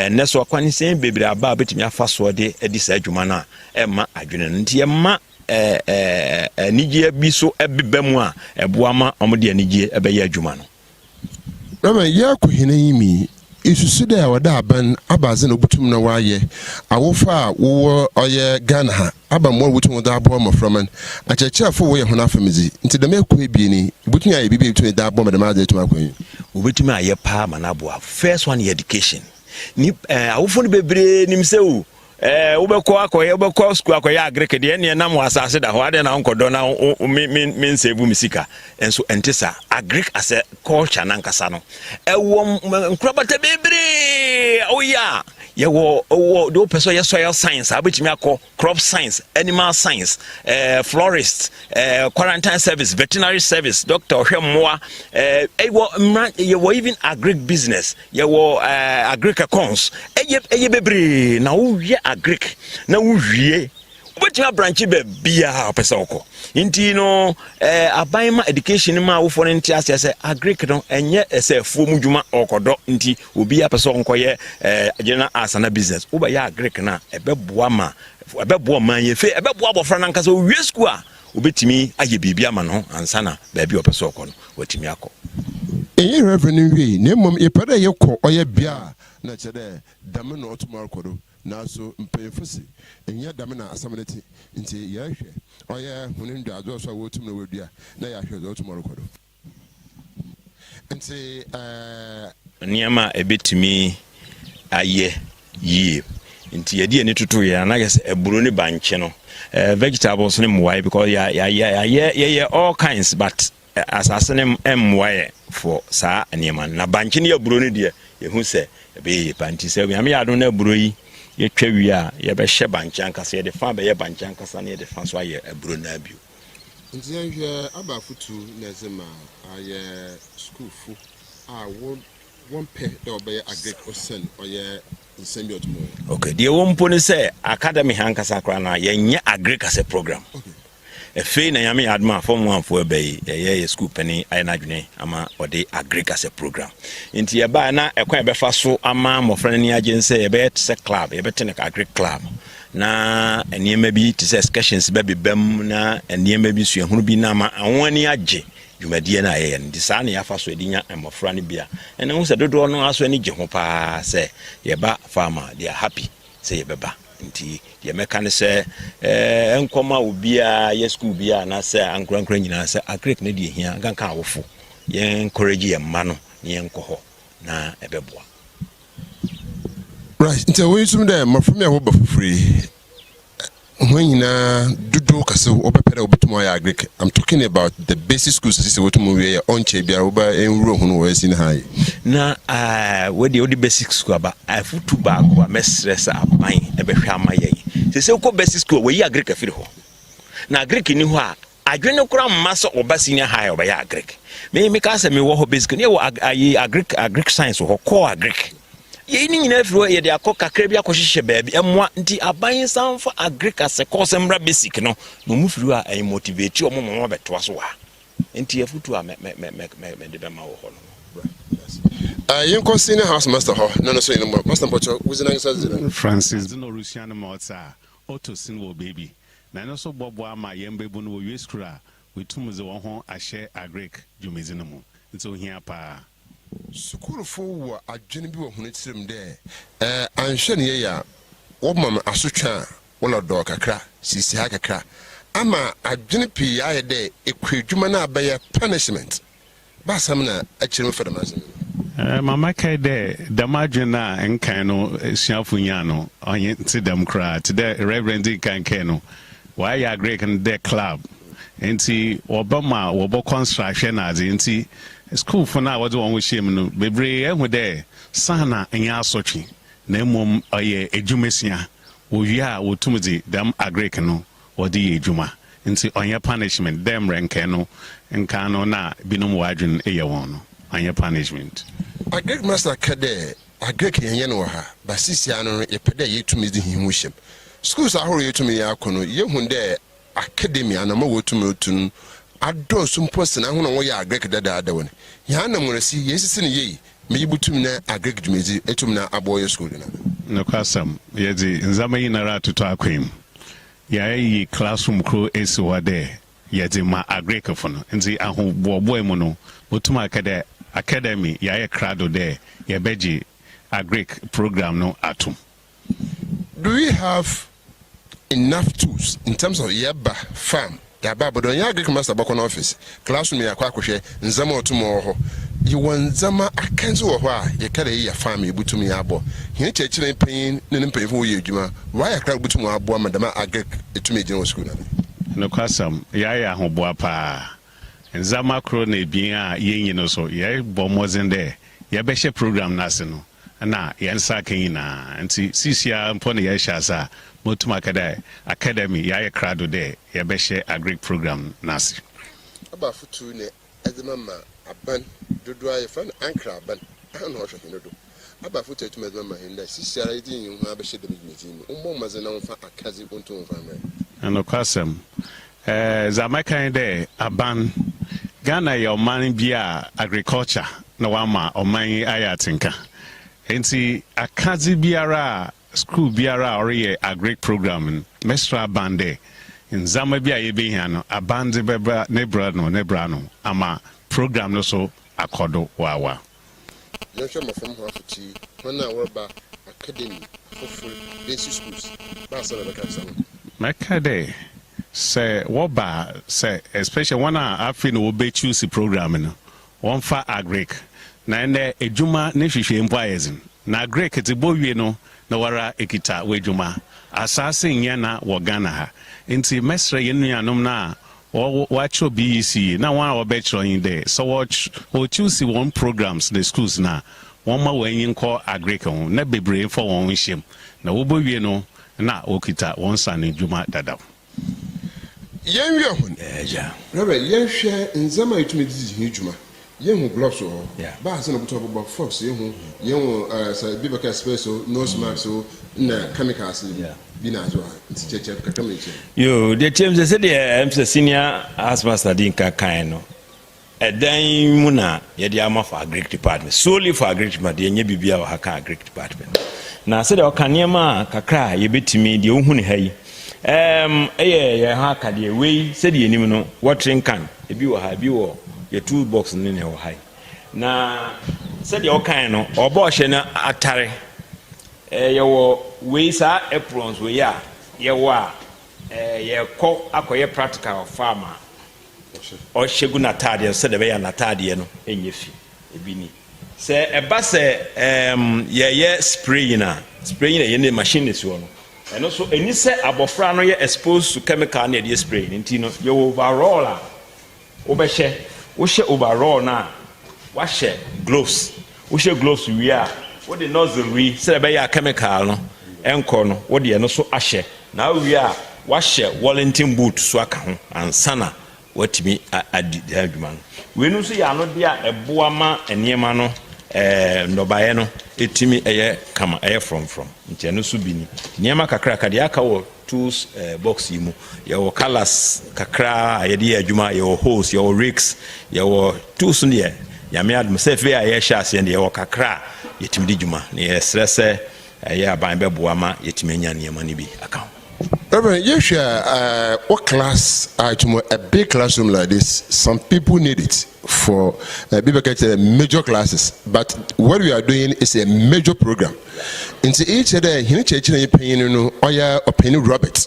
ne so akwani se bebre aba betimi afa so de edi sa adwuma na ma adwene nti ye ma nijie biso ebebemu a eboama omode nijie ebeye adwuma no Rama ya ko hene yimi isusu de awada aban abaze no butum na waye awofa wo oye Ghana ha aba mo butum da abo maframan achechefo wo ye hona famizi nti de mekọ ebie ni butum ya bibi butum da abo madama da tuma kwan obetum aye pa manabo first one education ni awofo no bebre nimsewu ubekọ school akoya agrek de ne na mo asase da ho ade na nkodo na me nsebu misika enso entisa agrek as a culture na nkasa no ewo nkrobata bebre oya yewo do person ye soil science abetimi akọ crop science animal science florist quarantine service veterinary service doctor hwemmoa yewo even agrek business yewo agrek accounts eye bebre na wo agrek na wuwie obetima branch be bia opesa okọ nti no aban ma education ma wo for nti ase agrek no enye ese fuom dwuma okodo nti obi apesa onkoye agena asana business wo ba ya agrek na ebeboa ma ye fe ebeboa bofra na nkasa owie school a obetimi aye bibia ma no ansana ba bi opesa okọ no watimi akọ enye reverend wi na mom epere ye kọ oye bia na chere dam na otumar kodo na so mpefisi enya dam na asamaneti nti ya hwe oye hunin da azo so wotum na wedua na ya hwe otumar kodo nti niama ebetimi aye yi nti yedi eni tutu ya na guess eburo ni banche no vegetables ni mwai because ya all kinds but asasene mwai for sa niama na banche ni eburo ni de yehu se be panti se me ya do na eburo yi ye twawi a ye be hye banche ankasa ye de fa be ye banche ankasa na ye de fa so aye eburo na bio nti yɛhwɛ aba fotu na zema ayɛ school fu one pair da obey agric osen oyɛ nsɛm bi otomo. Okay, deɛ wɔmpo ne sɛ academy hankasa kora na yɛnyɛ agric as a program. Okay. Efe na yame adma form 1 for ɛbɛyi yɛ school penny ayɛ n'adwene ama ɔde agric as a program. Nti yɛba na ɛkwan yɛbɛfa so ama mmɔfra no ni agye sɛ yɛbɛyɛ sɛ club yɛbɛte ne agric club. Na nneɛma bi te sɛ excursions bɛbi bɛm na nneɛma bi suahunu bi na ma awoni agye dwumadie na ayɛ no. Nti saa ne yɛafa so ɛdi nya mmɔfra no bia ɛna hu sɛ dodoɔ no aso ani gye ho paa sɛ yɛba farmer they are happy sɛ yɛbɛba. Nti deɛ mɛka ne sɛ nkɔma obia yɛ school bia na sɛ ankorankora nyinaa sɛ agric ne deɛ hia ganka awofo yɛn encourage yɛn mma no ne yɛn nkɔ hɔ na ɛbɛboa. Right, nti wo yisum dɛ mafumi a wo ba fufuri when dudu kase obepere obetumo ya agric. I'm talking about the basic schools sisi wotumo we onche bia oba enwuro hunu wo esi na hai na we the basic school ba afutu ba ko mesresa aban ebehwe amaye sese ko basic school we agric afiri ho na agric ni ho a adwene kura mma so oba senior high oba ya agric me ka se me wo ho basic ne wo agric science ho core agric ye ni nyina afiri ye de akoka kra bi akohyehyɛ baabi emwa nti aban sanfa agric as a course mra basic no mu firi a ay motivate o mo beto so wa nti afutu a me de be ma wo ho no. Yin senior house master ho no so in master pocho wizina nsa Francis no Rusian Mota auto single baby na no so bobo ama yembebu no we skura we tumuze wo ho ahye agric dwumezina mu nti ohia pa sukuru fo wa adwene bi wo hunu tirem de anhwe ne ya wo mam asotwa wala do kakra sisi ha kakra ama adwene pi ya de ekwadwuma na abaye punishment ba sam na akirem fedamazin mama kai de damadwena enkan no suafo nya no onye ti dem kra ti de reverend kan no why ya great in the club enti obama wobo construction as enti school for now what do we shame no bebre ehu de sana enya asotwe na emom oye edwumesia owia wotumzi dem agrek no wodi edwuma nti onye punishment dem renke no nka no na binom wadwen eye won no onye punishment agrek master kade agrek yenye no ha basisia no yepede yetumzi himu hyem schools ahoro yetumi yakono yehu de academy anama wotumi otun ado sumpo sena ho na wo ya agrek dada woni ya na murasi yesisi ne yi meyibutum na agrek dwumezi etum na aboyo school na no kwasam yedi nzama yi na ratoto akwem ya yi classroom crew esi wade yedi ma agrek fo no nti aho bobo emu no botum academy ya ye crado de ye beji agrek program no atum. Do we have enough tools in terms of yaba farm yaba but on agric master bakon office classroom ya kwa kwhwe nzama otumo ho yi wonzama akanzo wo ho a ye kare ya farm ebutum ya abo hin chechire pen ne pen fo ye adwuma why akra butum abo madama agric etum ejina wo school na no kwasam ya ahoboa pa nzama kro na ebien a yenyi no so ye bomozen de ye behye program na se no na yensa kanina nti sisia mpone ye hyasa motum academy ya crado de ye behye agric program nasi aba futu ne ezema aban dodo aye fan ankra aban na ho hwe dodo aba futu etum ezema hinda sisia ra idin hu abehye de meeting umbo maze na mfa akazi onto mfa mre ano kwasem zamakan de aban Ghana ya oman bia agriculture na wama oman ayatinka enti akazi biara school biara ore agric program mestra bande nzama bia ye behia no abande bebra nebra no ama program no so akodo wawa yo shema from hofuti wana worba academy for basic schools ba so na kansa makade say woba say especially one afi no be choose program no one fa agric na ene ejuma ne hwehwe mpo ayezin na agric te bowie no na wara ekita wejuma asase nya na wo Ghana ha nti mesre yenuanom na wacho BEC na one obe chroin there so wo choose one programs the schools na one ma wanyin ko agric ho na bebre for one hwem na wo bowie no na okita one san ejuma dada yen wi ho ja Robert yen hwe nzama yitumi didi hijuma yen hu gloves ho Yeah. ba se no buto bo fox yen hu sa bibaka space nose mask na chemicals bi na zo nti cheche kakamache yo the team say the senior house master din ka kan no edan mu na ye dey am for agric department solely for agric department ye nya bibia wa ka agric department na say the okanema kakra ye betimi de ohunu hayi ye ha ka de we say the enim no watering can e bi wo ha bi wo ye toolbox ne ne wo hai na say the okan no obo hye na atare ye wo we sa aprons we ya ye wa ye ko akoye practical farmer o shegu na tade se de be ya na tade no enye fi ebini se eba se ye spray na ye ne machine si wo no eno so eni se abofra no ye exposed to chemical na ye spray nti no ye overall a wo be hye wo hye overall na wa hye gloves wo hye gloves wi a wo de nozzle wi se de be ya chemical no enko no wo de eno so ahye na wi a wa hye Wellington boot so aka ho ansana watimi adwuma no we no so ya no dia eboa ma eniema no ndobaye no etimi eye kama eye from nti no so bini niema kakra ka dia aka wo tools box yi mu ye wo colors kakra ye dia adwuma ye wo hose ye wo rigs ye wo tools ne ya me adum se fe ye sha ase ne ye wo kakra yetimi di dwuma ne ye stresse ye aban beboa ma yetimi anya niema ne bi aka Reverend, you share what class a big classroom like this. Some people need it for major classes, but what we are doing is a major program. Into each other, he need to opinion or your opinion, Robert.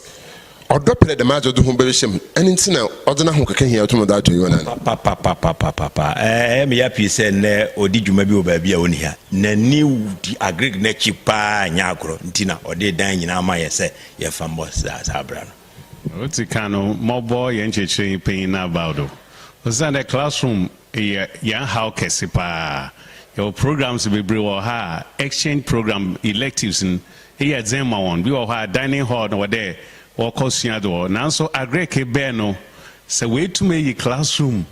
Or drop the matter to whom and it's now ordinary who can hear to that to you. Papa, me happy say, or did you maybe baby on here? New the agric nechi pa nyagro, Tina, or they dying in Amaya say, your famous as Abraham. What's the kind of more boy and chain paying about? Was that a classroom? Young how kesipa your programs be brew ha exchange program electives in here Zema one, we all had dining hall over there. Or Cosiado, now so a great beno, so way to make a classroom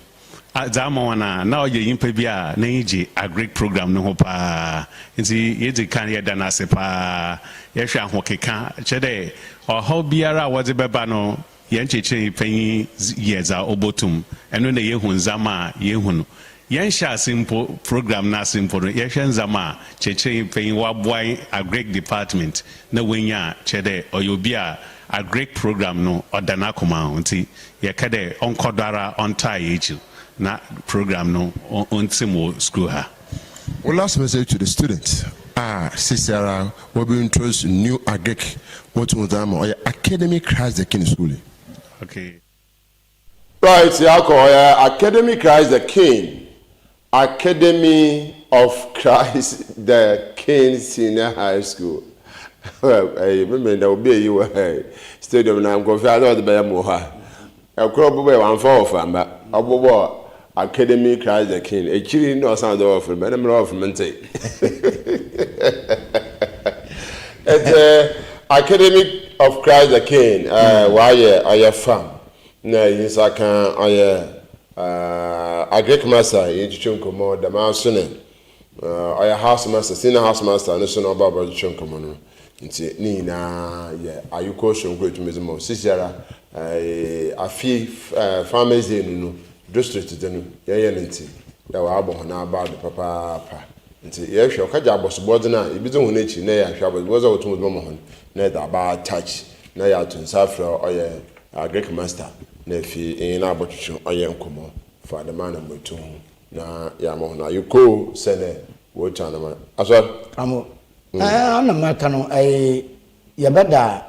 at Zamawana, now you're in Pebia, Naji, a great program, no hopa, and see, you can't hear Danasepa, Yesha Hokeka, Chede, or how Biara was a babano, Yanchi paying years are obotum, and when the Yehun Zama, Yehun. Yansha simple program na simple Yashan Zama cheche paying wabwai a great department na wenya chede or yobia a great program no or danakoma unti yakade onkodara ontai eju na program no ontimo school ha. Well, last message to the students. Sister, we'll be introduced new agric what to them or academy Christ the King school. Okay. Right, Academy Christ the King. Academy of Christ the King Senior High School. Well, I remember there will be you stadium now. I'm going to the Bayamoha. A crop away 1 4 from Academy Christ the King. A chilly no sound of but I'm off Mente. It's Academy of Christ the King. Why are you from? No, yes, I can. Agric master in Chunkomo, the Marsone. I house master, senior house master, and so about Chunkomo. Nina, are you caution great museum of Sisera? A fee farmers in district to the Yayanity. There were about the papa. Yes, your Kaja was Bodina, it was on each nay, I was out to Momohon, net about touch, nay out in Safra or a Greek master. Nefi in abortion or young como for the man of two. Na Yamona, you go send what channel as well. I'm a Macano, a Yabeda,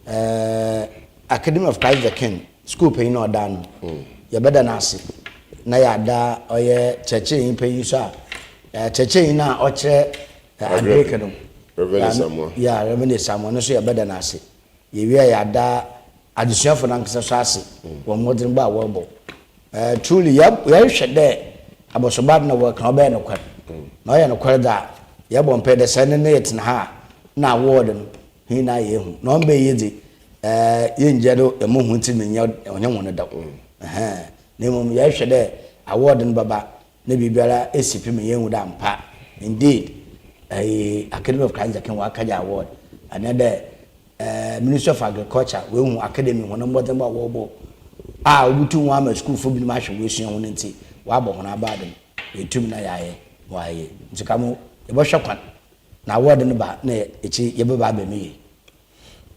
a Academy of Christ the King, school paying or done. Yabeda Nasi, Nayada or ye Cheche in Payusa, Cheche na or che a breaker. Revenue someone. Yeah, revenue someone, no say a better Nasi. You are da. Addition for Nankasasi, one modern bar wobble. Truly, yep, we are shut there. I was about no work, no bear no quit. No, I no quit that. Yep, won't pay the sending it and her. Now, warden, he na you, no be easy. yenjero emo hunti me nya onye won da na mum ye hwe de award no baba na bibiara esipi me yenwu da mpa indeed Academy of Crime can work award another Ministry of Agriculture we hu academy won mo dem ba wo bo obutu wa ma school for bi ma hwe we sua won nti wa bo hona ba dem etum na yaye waye nti kamo e bo hwekwan na award no ba na echi ye baba ba mi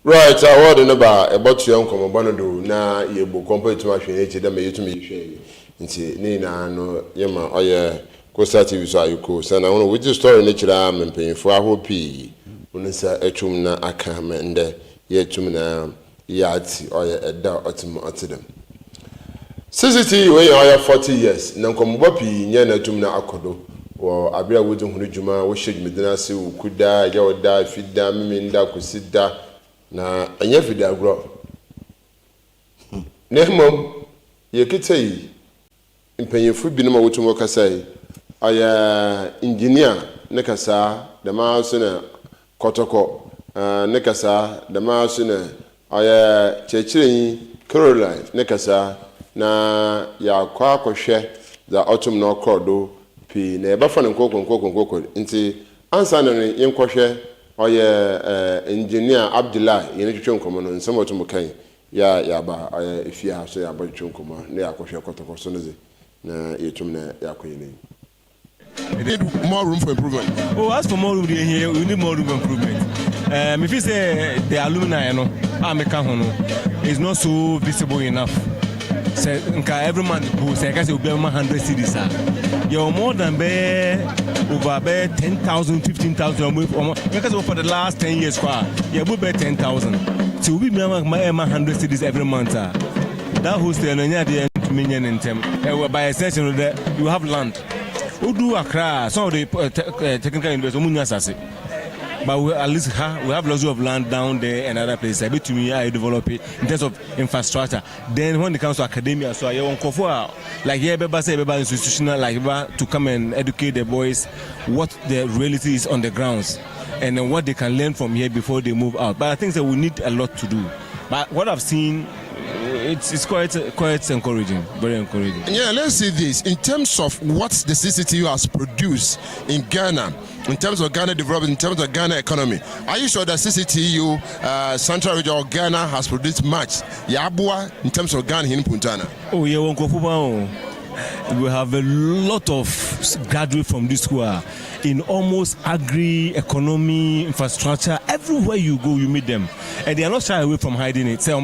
right award no ba e botu yan komo bano do na ye bo compete ma hwe echi da me yetum ye hwe nti ni na no ye ma oye Costa TV so ayuko sana wono with the story na kira mempanyfo ahopi unsa etum na aka mende ye etum na yati oye eda otim otidem CCT we oye 40 years na nkombo pi nye na etum na akodo wo abia wodi hunu djuma wo shegmedina se ukuda ya oda fida miminda kusida na anya fida agro nehmom ye kitei mpanyfo bi no ma wotum okasai aya engineer ne kasa da ma so na kotoko ne kasa da ma so na aya chechiren Caroline ne kasa na ya kwa kohwe za autumn na okodo pi na eba fa ne nkoko nti ansa na yen kohwe aya engineer Abdullah yen twetwe nkomo no nsem autumn kan ya ba aya efia so ya ba twetwe nkomo na ya kohwe kotoko so no ze na yetum na ya koyene. You need more room for improvement. Oh, as for more room here, we need more room for improvement. If you say the alumni, is not so visible enough. So, every month, say, I will be 100 cities. You're more than over 10,000, 15,000. Because for the last 10 years, you will be 10,000. So we be 100 cities every month. That hostel, by extension, you have land. Udu Accra, some of the technical universities, but we at least we have lots of land down there and other places. I bet to me I develop it in terms of infrastructure. Then when it comes to academia, so I want to like here, everybody institutional, like to come and educate the boys what the reality is on the grounds and then what they can learn from here before they move out. But I think that we need a lot to do. But what I've seen, it's quite encouraging, very encouraging. Yeah, let's see this. In terms of what the CCTU has produced in Ghana, in terms of Ghana development, in terms of Ghana economy, are you sure that CCTU, Central Region of Ghana, has produced much? Yabua, in terms of Ghana in Puntana? Oh, yeah, we have a lot of graduates from this school in almost agri, economy, infrastructure. Everywhere you go, you meet them. And they are not shy away from hiding it. Say,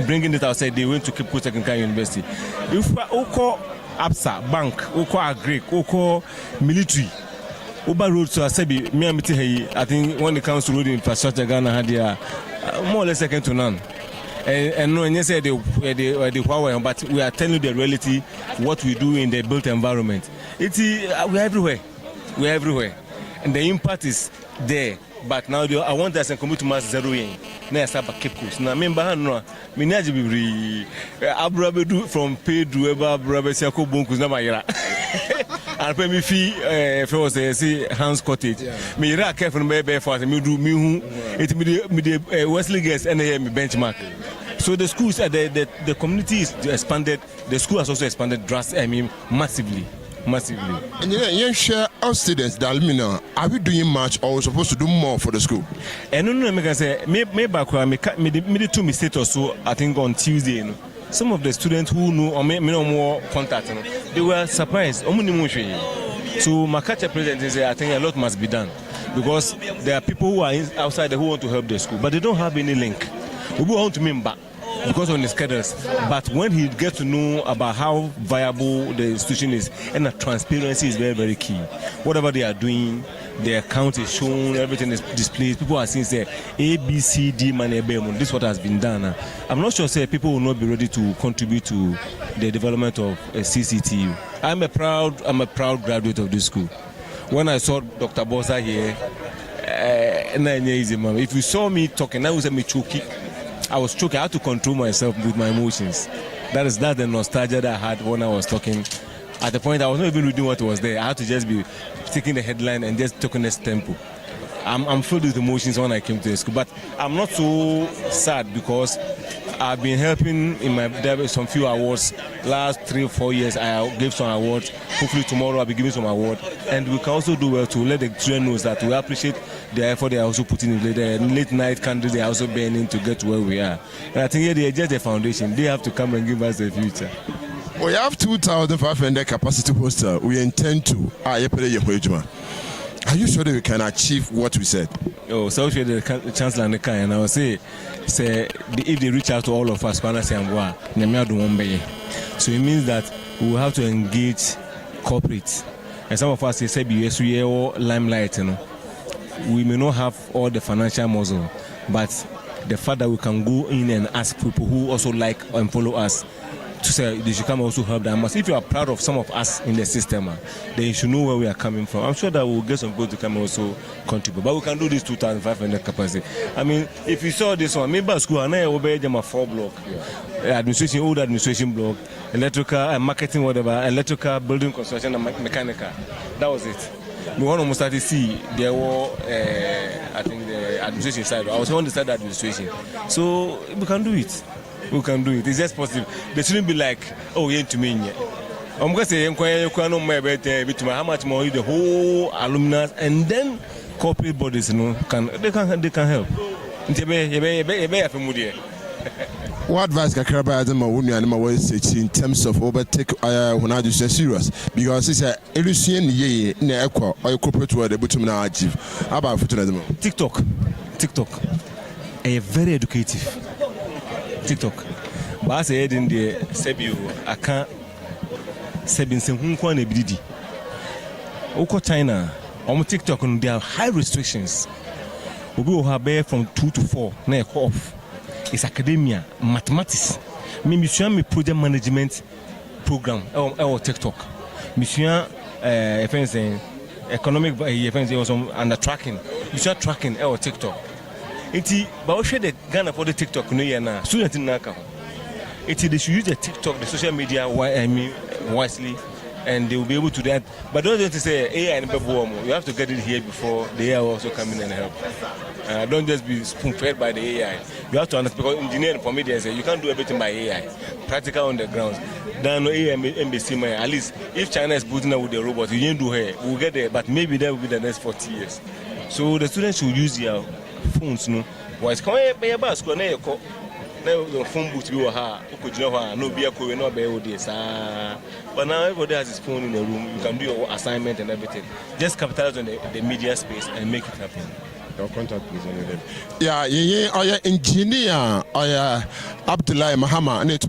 bringing it outside, they went to Cape Coast Technical University. If Oko APSA, bank, Oko agri, Oko military, Uber road to Asebi, I think when it comes to road infrastructure, Ghana had more or less second to none. And no, and you say the Huawei, but we are telling you the reality, what we do in the built environment. We're everywhere. We're everywhere. And the impact is there. But now I want us to come to mass zero in. Now start back Cape Coast. Now remember, no, me naji be Abrabe do from pay do ever Abrabe say ko bonkus na mayira. And pay me fee if I was say Hans Cottage. Me ira careful me be for me do me who it me the Wesley guest and me benchmark. So the schools, the community is expanded. The school has also expanded drastically, massively. And you share our students, the alumni. Are we doing much or are we supposed to do more for the school? And no, I can say, me two mistakes or so, I think on Tuesday, you know, some of the students who know or me no more contact, you know, they were surprised. So my catcher president is I think a lot must be done because there are people who are outside there who want to help the school, but they don't have any link. We want to member because on the schedules, but when he gets to know about how viable the institution is, and the transparency is very, very key. Whatever they are doing, the account is shown, everything is displayed. People are seeing say A, B, C, D, money, this is what has been done. I'm not sure say people will not be ready to contribute to the development of a CCTU. I'm a proud graduate of this school. When I saw Dr. Bosa here, if you saw me talking, I was me choking. I was choking. I had to control myself with my emotions. That's the nostalgia that I had when I was talking. At the point, I was not even reading what was there. I had to just be taking the headline and just talking this tempo. I'm filled with emotions when I came to the school, but I'm not so sad because I've been helping in there were some few awards. Last 3 or 4 years, I gave some awards. Hopefully tomorrow I'll be giving some award, and we can also do well to let the children know that we appreciate the effort they are also putting in. The late night candles they are also burning to get to where we are. And I think they are just a foundation. They have to come and give us the future. We have 2,500 capacity hostel. We intend to. Are you sure that we can achieve what we said? Oh, so if the chancellor and the kind, and I will say if they reach out to all of us, so it means that we will have to engage corporates. And some of us say we or limelight, you know. We may not have all the financial muscle, but the fact that we can go in and ask people who also like and follow us to say they should come also help them. If you are proud of some of us in the system, then you should know where we are coming from. I'm sure that we'll get some people to come and also contribute. But we can do this 2,500 capacity. I mean, if you saw this one, maybe school, I know we'll be a 4 block. Administration, old administration block, electrical, marketing, whatever, electrical, building construction, and mechanical. That was it. We want to start to see there were, I think, the administration side. I was on the side of the administration. So we can do it. We can do it. It's just possible. They shouldn't be like, oh, you ain't to me. I'm going to say, how much more the whole alumni and then corporate bodies, you know, they can help. What advice can Karaba Adama in terms of overtake when I do say serious? Because it's a illusion ye ne equal or corporate word able to achieve. How about TikTok. A very educative. TikTok. But I said in the Sebio, I can't say in Hong a BD. Oko China, on TikTok, there are high restrictions. We will have from 2 to 4, off. It's academia, mathematics. Me project management program or TikTok. Monsieur, economic also under tracking. Monsieur tracking or TikTok. Iti ba o the Ghana for the TikTok no year na student in Naka. Iti they should use the TikTok, the social media wisely, and they will be able to do that. But don't just say AI and you have to get it here before the AI will also come in and help. Don't just be spoon-fed by the AI. You have to understand, because engineering for me they say you can't do everything by AI. Practical on the ground. Then AI embassy, at least if China is putting up with the robot, you didn't do here. We'll get there, but maybe that will be the next 40 years. So the students should use their phones, no. Why come here by school? Na the phone booth you ha. No be a cool, no be this. But now everybody has his phone in the room. You can do your assignment and everything. Just capitalize on the media space and make it happen. Your contact please on them. Yeah, engineer, Abdullah Muhammad.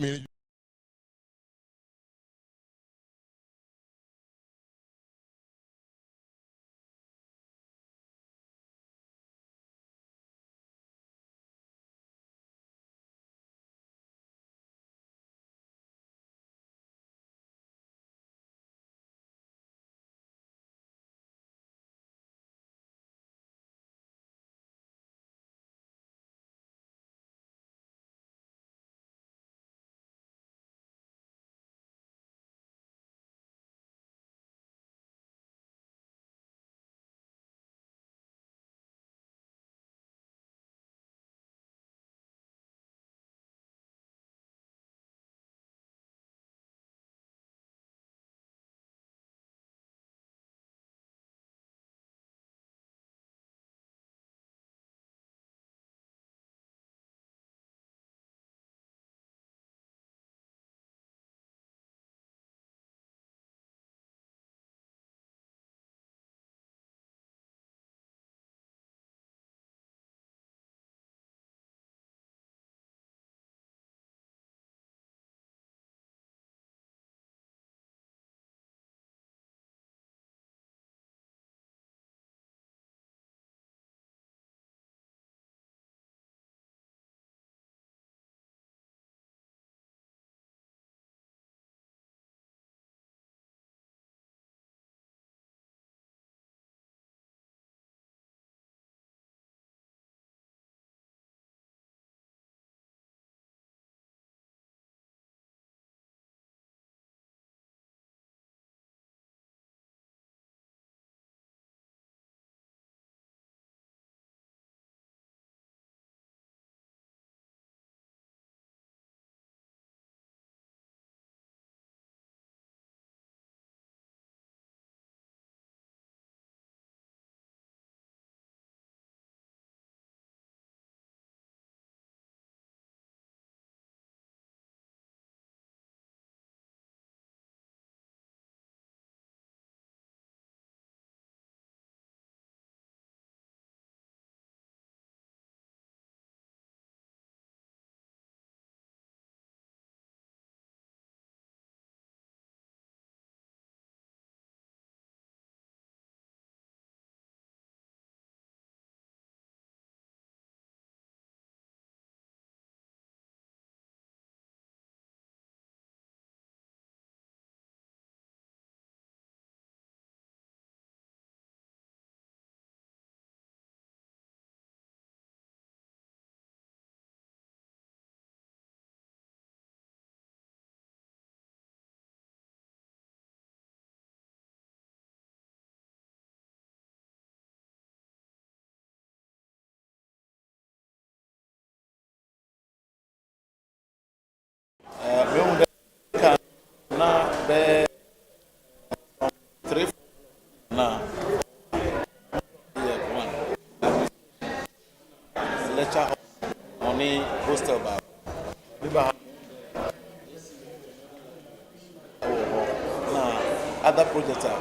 other projects are.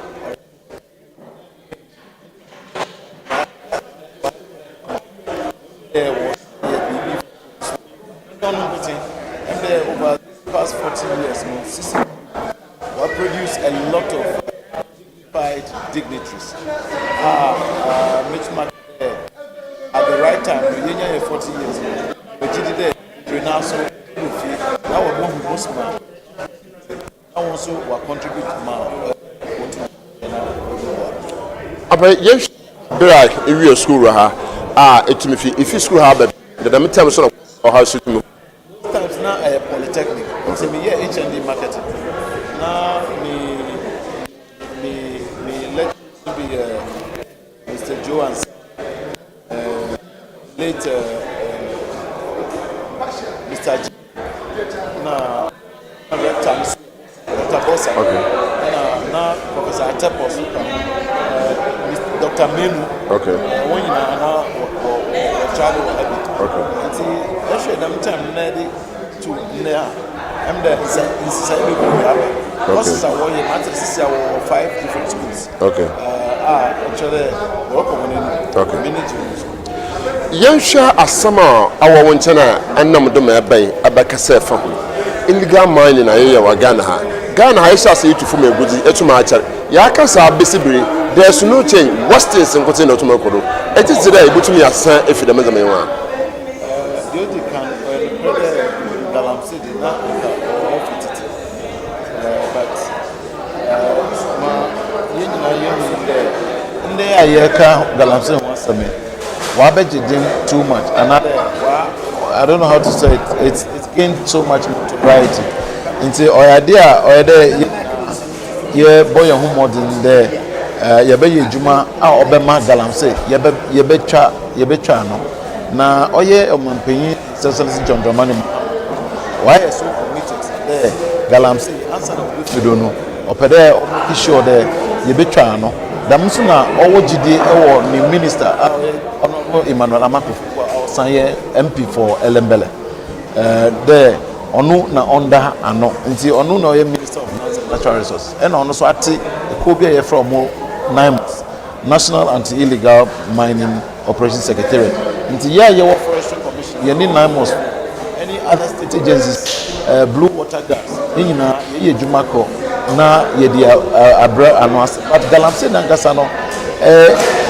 There was and there over the past 14 years, we produced a lot of dignitaries. Mitch at the right time, we did 40 years. We did it. We now so now we're one with most man. Also, we contribute to man. But yes, like if you're school, it's if you school have the time sort of how should move. Times now a polytechnic. So me here H&D marketing. Now me let be Mr. Joans later Mr. G. Now times Dr. Bossa. Okay. Now Professor Atepos. Dr. Menu. Okay. When you now travel habit. Okay. That's why I'm ready to now. I'm there. It's inside the program. Because I want you matter. This is our 5 different schools. Okay. Actually, work on it. Okay. Management. Yansha asama awa wonchana annam do me bai abaka sefa ho illegal mining ayeya wa Ghana ha Aisha say to form a good etuma achar ya kasa besibiri there's no change what things nkote na otuma kodo eti tira ebutumi asan efidame zamewa Yodi can galamse di na ofititi but ma yina nde ayeka galamse wasame Wabejim too much, and I don't know how to say it. It's gained so much notoriety. Into or idea or there, yeah, boy, your home modern there. Yabe Juma, our Obama Galamse, Yabe no. Now, oh yeah, Oman Socialist John Dramani. Why are so committed there? Galamse, answer we don't know. Opere, issue there, Yabe no. Damusuna, OGD, or minister. Emmanuel Amaku Sanye MP for Elembele. There, Onu na onda ano. Nti Onu no ye Minister of Natural Resources. And also ati Kobe from 9 months. National Anti-Illegal Mining Operations Secretariat. Nti ye wo Forestry Commission. Ye ni 9 months. Any other state agencies, Blue Water Gas. Yina ye Jumako na ye dia abra ano. But Galamse na ngasa no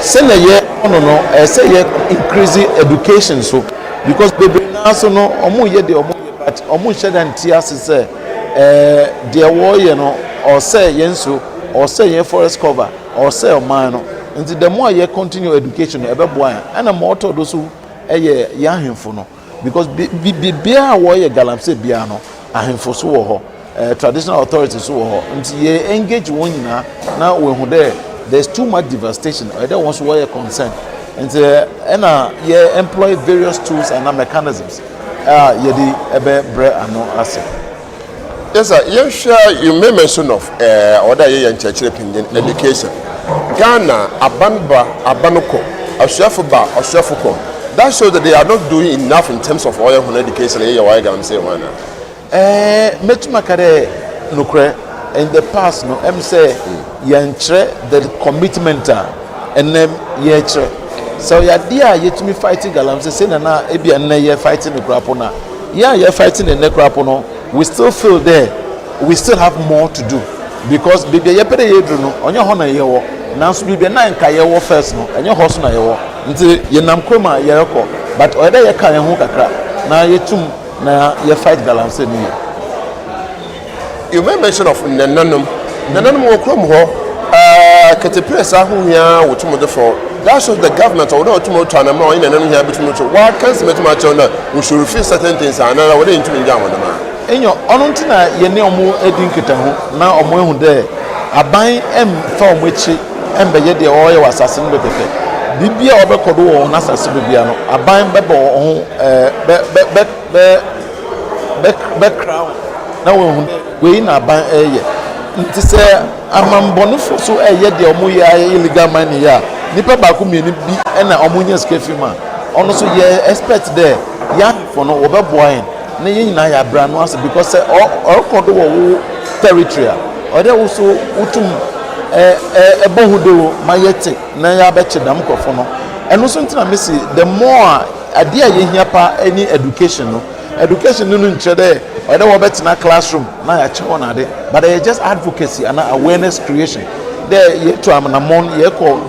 say increasing education so because baby now so no omo ye de omo but omo sheda ntia say there war you know or say yenso or say yen forest cover or say o man no until the more you continue education e be boa and more to do so ye ahemfo no because bia wo ye galamse bia no ahemfo so wo ho traditional authorities so wo ho until ye engage one na we hu there there's too much devastation. I don't want to wear concern. And you employ various tools and mechanisms. You Yes, sir. You may mention of other education. Ghana, Abanoko, Oshafuba, Oshafuko. That shows that they are not doing enough in terms of oil education. In the past, no, I'm say yantre the commitment and then yetre. So ya dia yet me fighting galamse say na ebi na ye fighting the crapona. Yeah, you're fighting the necrapono. We still feel there. We still have more to do because bibi ye pere ye dru no onye ho na ye wo. Nanso bibi na nka ye wo first no enye ho so na ye wo. Nti ye nam kroma ye rekọ but oda ye kan ye ho kakra na ye tum na ye fight galamse ni. You may mention of Nananum will come ho, Catapres Ahuya, which mother for that shows the government or not tomorrow to an amount in an here between why can't make much on that we should refuse certain things and another way into the down on the man. In your Onontina, Yenemo Edinkitahu, now Omo there, a buying from which Embe the oil assassin with the pet. Bibia Obekodo or Nasa Bibiano, a buying Bebo back crown. Now we in a ban a year. It is a bonifo so a year the Omuya illegal money ya. Nipa Bakumi be and a Omunia Skefima. Also, ye expect there, young for no over boy. Nay, I brand was because all Kodo territory ɔde also utum ebohudo mayete na ya beche dam kofo no eno so ntina me si the more ade a yehia pa any education no nche de ɔde wo betina classroom na ya che won ade but they just advocacy and awareness creation there ye to am na mon ye ko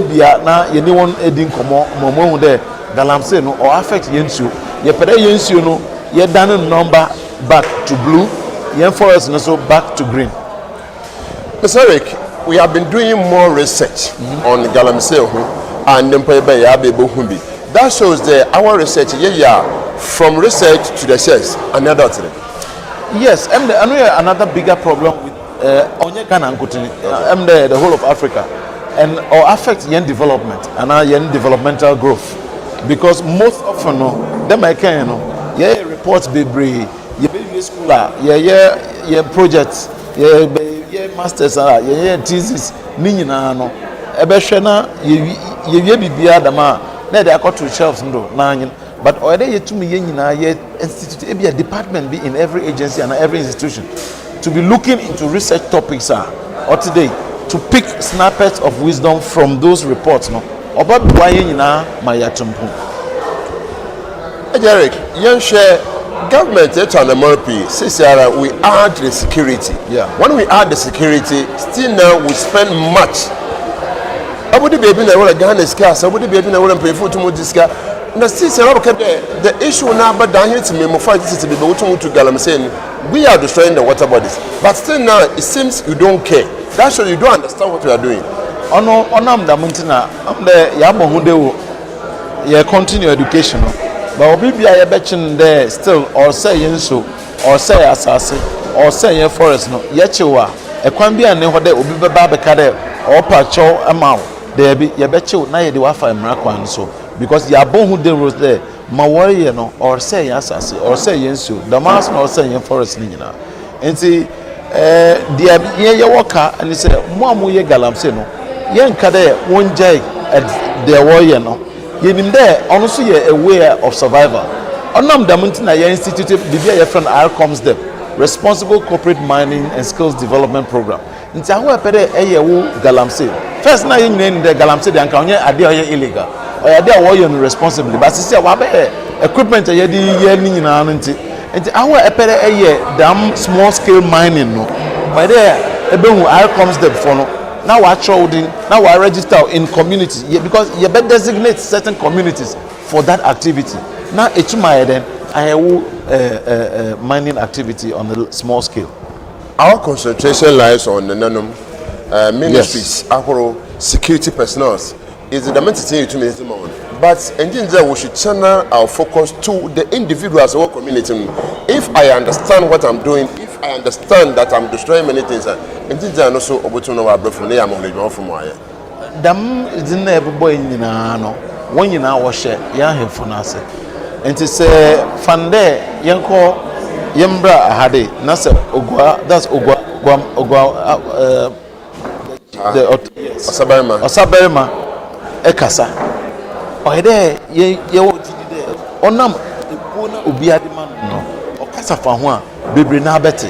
bia na ye ni won edi nkomo momo de galamsey no or affect yensuo ye pere yensuo no ye dan number back to blue yen forest no so back to green. Mr. Eric, we have been doing more research on galamsey and that shows that our research from research to the church another thing. Yes, another bigger problem with onye Ghana and the whole of Africa and or affect young development and young developmental growth because most often them reports be brave ye school ye projects ye masters ye thesis ni nyina no ebe hwe na ye bibia dama na dey akọ to shelves ndo na anyin but already ye tumi ye nyina ye institute e be a department be in every agency and every institution to be looking into research topics or today to pick snippets of wisdom from those reports no oba bua ye nyina ma ya tumpu. Eric, yen share government on the MRP says we add the security. Yeah. When we add the security, still now we spend much. I would be able to Ghana is scarce. I would be able to pay for too much discount. Now, still, the issue now, but down here to me, fight this to be able to Galamsey. We are destroying the water bodies, but still now it seems you don't care. That's why you don't understand what we are doing. Onam da muntina, am the yabo hudewo. Ye continue education. But obi bia ye betchin there still or say yenso or say asase or say ye forest no ye chewa e kwan bia ne hode obi beba beka there or pacho amaw there be ye bechew na ye de wafa emra kwan so because ya bon hu dem rose there ma worry no or say asase or say yenso the mass no say ye forest ni nyina enti dia ye woka and say mo amu ye galamsey no ye nka there wonjai there warrior no yenim there also ye a way of survival onam damunti na ye institute bibia ye friend comes them responsible corporate mining and skills development program nti aho epede eye wo galamsey first na ye nyina the galamsey de anka onye ade oye illegal oye ade wo ye no responsibly but sisi wa be equipment ye di ye ni nyina no nti aho epede eye dam small scale mining no by there ebe hu comes them for no now we are holding, now we are registered in communities because you better designate certain communities for that activity. Now it's my then I will mining activity on a small scale. Our concentration lies on the ministries, our security personnel. Is the main thing to me at the moment. But indeed, we should channel our focus to the individuals of our community. If I understand what I'm doing, if I understand that I'm destroying many things, indeed, I also able to know about from there. I'm from where. Dam is in every boy in no. When you now wash it, you have for us. And to say, Fande, Yanko, Yambra, Hade, Nasa, Ogwa, that's Ogwa, the Osaberma, Ekasa. Oede ye onam ebona obi ademan no okasa fa ho a bebre na abete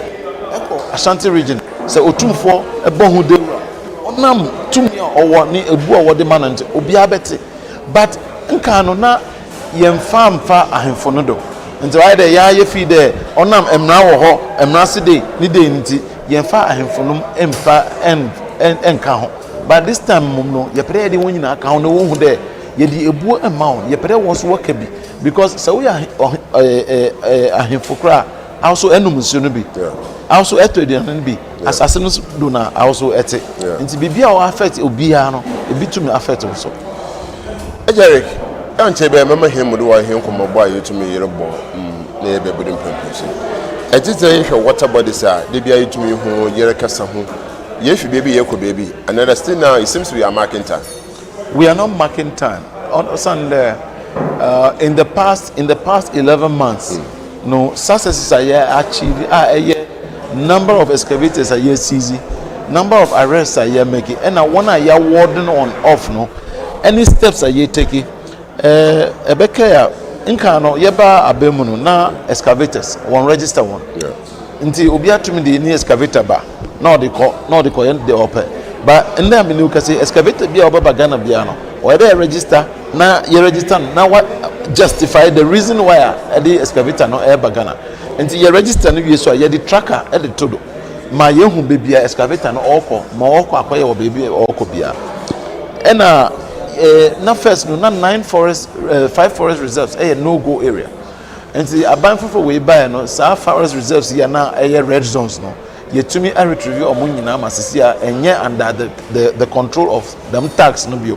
eko Ashanti region se otumfo ebo hu dewura onam tumi owo ni ebu owo de man nti obi abete but nka no na yemfa mfa ahemfo no do nti why de ya ye fi de onam emra wo ho emra se de ni de nti yemfa ahemfo no emfa enka ho but this time mum no ye pere de wonyina aka ho no wo hu de ye di ebu amount ye pere won so waka bi because so we ahemfo kra also enum nsuo no bi also eto de no bi asase no do na also ete nti bibia o affect obia no ebi tumi affect so Eric anche be mama hemu do wa hen komo bo ayo tumi yere bo na ye be bodin pempesi ejite ye hwe water bodies a de bia yetumi hu yere kasa hu ye hwe baby ye ko baby and still now it seems we are marking time. We are not marking time. On Sunday, in the past 11 months, no successes are achieved. Number of excavators are here seizing, number of arrests are here making, and one are here warding on off. No, any steps are here taking. Ebeke ya inkano yeba abemuno na excavators one register one. nti obi atumi de ni excavator ba na odi ko yen de ope ba nna me ni say excavator bia obaba Ghana bia no o dey register na ye register na what justify the reason why the excavator no e ba Ghana nti ye register no wie so ye the tracker e de todo ma ye hu be bia excavator no okọ ma okọ akoye wo be bia okọ bia na na first no na 5 forest reserves no go area and the aban for we buy no sa forest reserves here na red zones no yetumi a retrieve omo nyina masisi a enye under the control of them tax no bio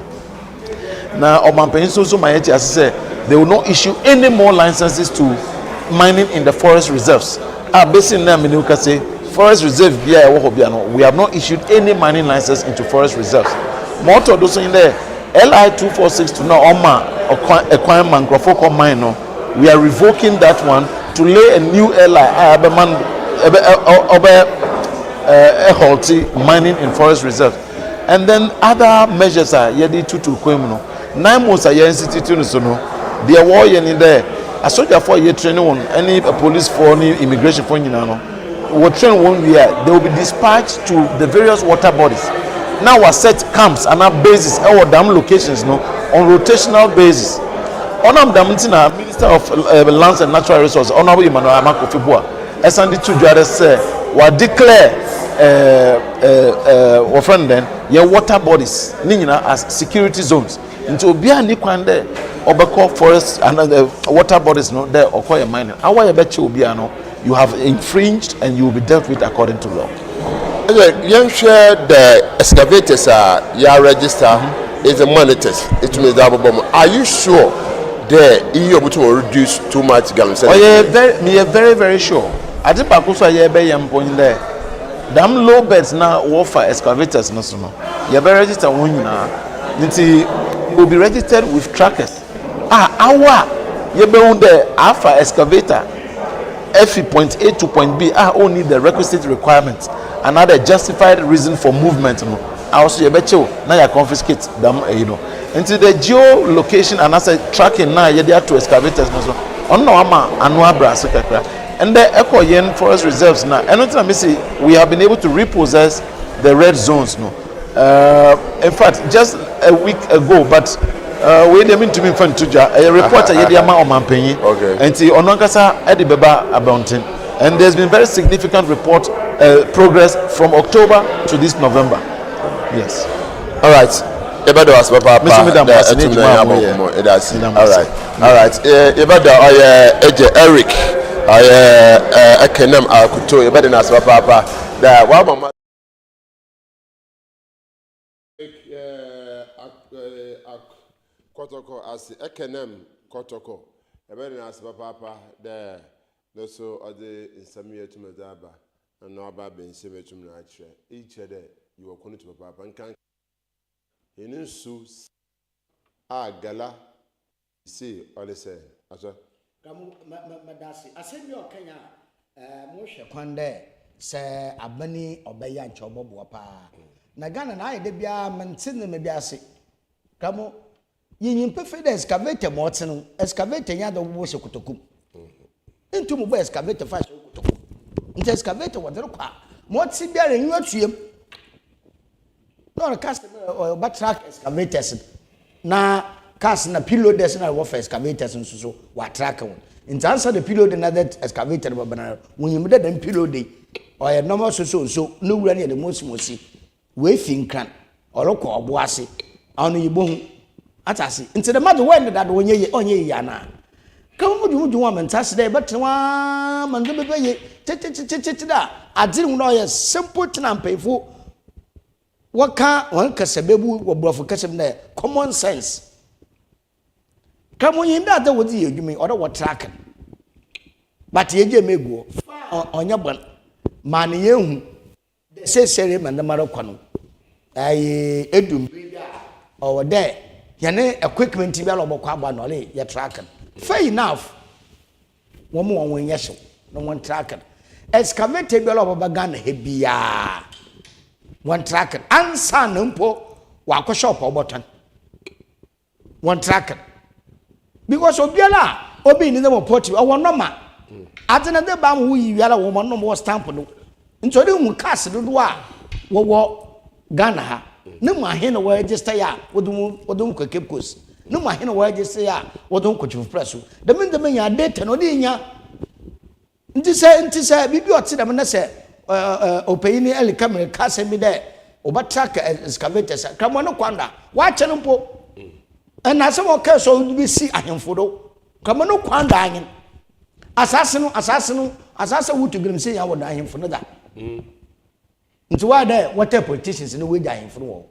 na omampanyin so my say they will not issue any more licenses to mining in the forest reserves basically na me nuka say forest reserve bia e wo bia no we have not issued any mining license into forest reserves motor do so in there LI 2462 now Oma Ekwan Mangrofo mine no we are revoking that one to lay a new LI halty mining in forest reserve and then other measures are yedi tutu kwem no 9 months are institute so no there war in there a soldier for year training on any police for any immigration for you know we train 1 year they will be dispatched to the various water bodies now we set camps and our bases our dam locations no on rotational basis onam damtina minister of lands and natural resources honorable Emmanuel Amakofibua esandi to jare say we declare our friend then your water bodies ni nyina as security zones into obia ni kwande obeko forest and the water bodies no there okoye mining awa ye beche obia no you have infringed and you will be dealt with according to law. You share the excavators are register is the monitors. It means that are you sure the EU will reduce too much gallons? Oh yeah, very very sure. I think Pakusa ye be yam point there. Damn low beds now offer excavators no so no. You be register one na. Nti will be registered with trackers. Awa ye be on there alpha excavator. F point A to point B only the requisite requirements. Another justified reason for movement no also you bet you now you confiscate them you know into the geolocation and as a tracking now you there to excavators no so on no ama annual brass and the eco yen forest reserves now anytime I say we have been able to repossess the red zones no in fact just a week ago but we dey mean to me fan tuja a reporter ye dey ama omampanyi and ti ononkasa e dey beba abounting and there's been very significant report progress from October to this November. Yes. All right. Ebado as papa. All right. Ebado Eje Eric. Ekenem Akuto. Ebado as papa. Da wa mama. Kotoko as Ekenem Kotoko. Ebado as papa. Da so ade insamiye to medaba. And no about being similar to each other you are going to papa and can in sus gala see all the say as well madasi asemi o Kenya mo hwe kwande se abani obeya nchobobo pa na Ghana na ayede bia mentene me bia se kamo yinyin pefe da excavator mo tenu excavator nya da wo se kotokum into mo ba excavator fa into excavator what kwa mo ti bia re nwa tuem no customer or backtrack excavators na cars na payloaders na wo for excavators nso wa track won into answer the payload na that excavator bana wonyim da dem payload or a normal so no wura ne the most mosi we finkran orokọ obo ase anu yibo hu atase into the matter when that onye ya na kan mu du wa mentase da betwa mande bebeye tete da adiri no ye simple tinampefo waka wan kasabebu wobrofo kasem na common sense kamonyin da da wodi yedwumi oda wo track but yeje meguo onya bon man yehu se sere man mara kwano ai edum o de yene equipment bi alobokwa agba no le ye track fair enough wo mo won yehye no won track excavator bi aloboba Ghana hebia one track answer numpo wa ko shop obotan one track because obiala obi ni dem report o won normal Atena de ba mu yi wiara wo no mo stamp no. Ntori hu cars do a wo Ghana ha. Ne mu ahe no register ya wodum ko Cape Coast. Ne mu ahe no register ya wodum ko Chief Press. De men ya data no de nya. Nti se bibi oti dem na se opeyini eli camera ka se mi de obatrack excavators kamo no kwanda wa che no mpo na se mo ka so bi si ahemfo do kamo no kwanda anyin asase wutu grim se ya wo da ahemfo no da nti wa da water politicians no we da ahemfo no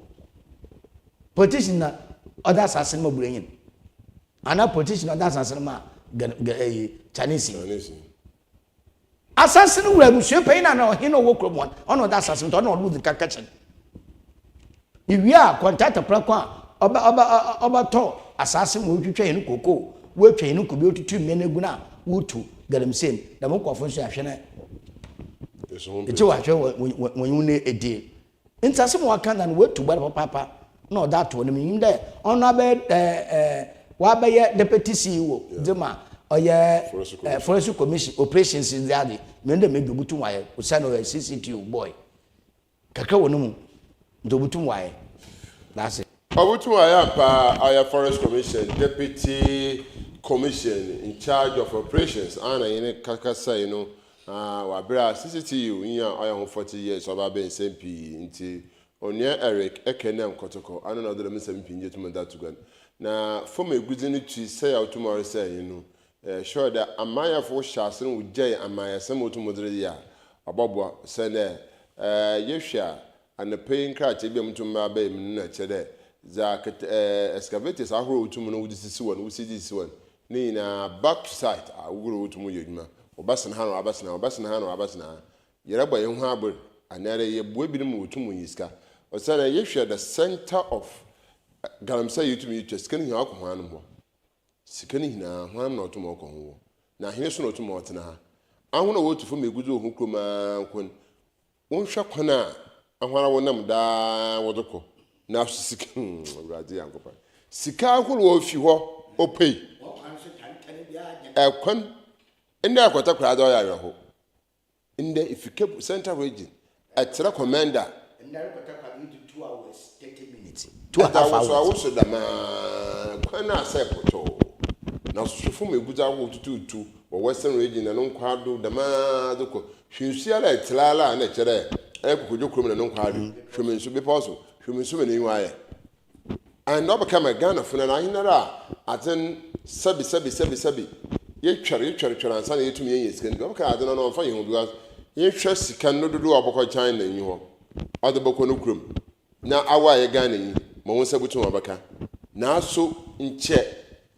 politician na other assassin mo burenyin ana politician other assassin ma Chinese assassin wura musue pay na he no wo krom one ono that assassin to no lose the kitchen iwia contact prakwa oba to assassin wo twetwe enu koko wo twa enu kubi otutu menegu na wutu galamsen da mo kwafo so ahwe na eche wa hwe won ne edi intasem wa kan na wo tu gba papa no that one me nde ono wa be deputy CEO dema Forestry Commission operations in there. Mende me dobutu waye. Usano ya CCTV boy. Kaka wonumu. Dobutu waye. That's it. Obutu waye pa aya Forest Commission deputy commission in charge of operations. Ana yene kaka say no wabra CCTV nya aya 40 years oba ben SMP nti onye Eric Ekenem Kotoko ana no do me SMP nje tumanda tugan. Na form eguzi ni tu say out tomorrow say you know sure that amaya for shasin with jay amaya some to modria abobwa sene yeshia and the paying crash ebiam to my baby na chede za excavators ahoro to mo this one we see this one ni na back site awuro to mo yeduma obasan hano abasna yeraba ye hu abur anare ye bua bi mu to mo yiska o sene yeshia the center of galamsa yutu mi to scan here akwa hanu ho sikani hina hwan na otomo ko ho na hene so na otomo otena ha ahuna wo tufo megudu ohun kroma kon wonhwa kwana ahwara wonam da wodoko na sikan urade yankopa sika ahuru ofi ho opei ekwan inde akwata kra da ya yeho inde ifike central region atra commander inde akwata kra 2 hours 30 minutes 2 hours so da ma kwana sepoto na sufu meguza wo tutu wo western region na nkwado dama doko hwinsuala etlala na kire ekokojo krom na nkwado hwemensu be pauso hwemensu me nwaye and no become a Ghana funa na hinara aten sabi ye twere ansa na yetumi yen sika no ka adena no fa ye hu because ye hwe sika no dodo oboko China nyi ho odeboko no krom na awa ye Ghana yi mo won sabutu obaka na so nche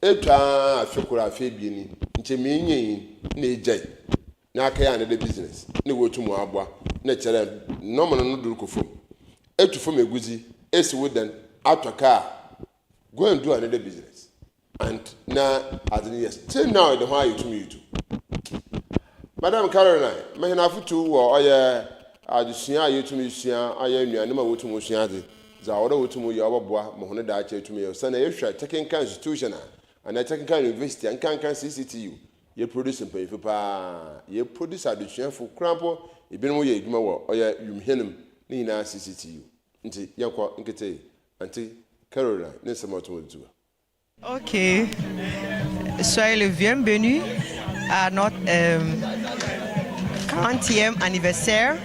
etwa afekura afebieni nche menyen na ejai na aka ya na the business na wotumu abwa na chere normal no duru kofom etufom eguzi esi wodan atwaka go and do another business and na adini yes till now the why you to me too Madam Caroline me na futu wo oye adusua yetumi sua aye nuane ma wotumu sua de za wodo wotumu ye oboboa mo hono da acha etumi ye sana yehwa technical institution and a technical university and can CCTU ye produce pay for pa ye produce adusua for crampo ebinum ye eduma wo oye yumhenem ni na CCTU nti yakwa nkete anti Caroline ne samato du. OK. Soyez le bienvenu à notre 40e anniversaire.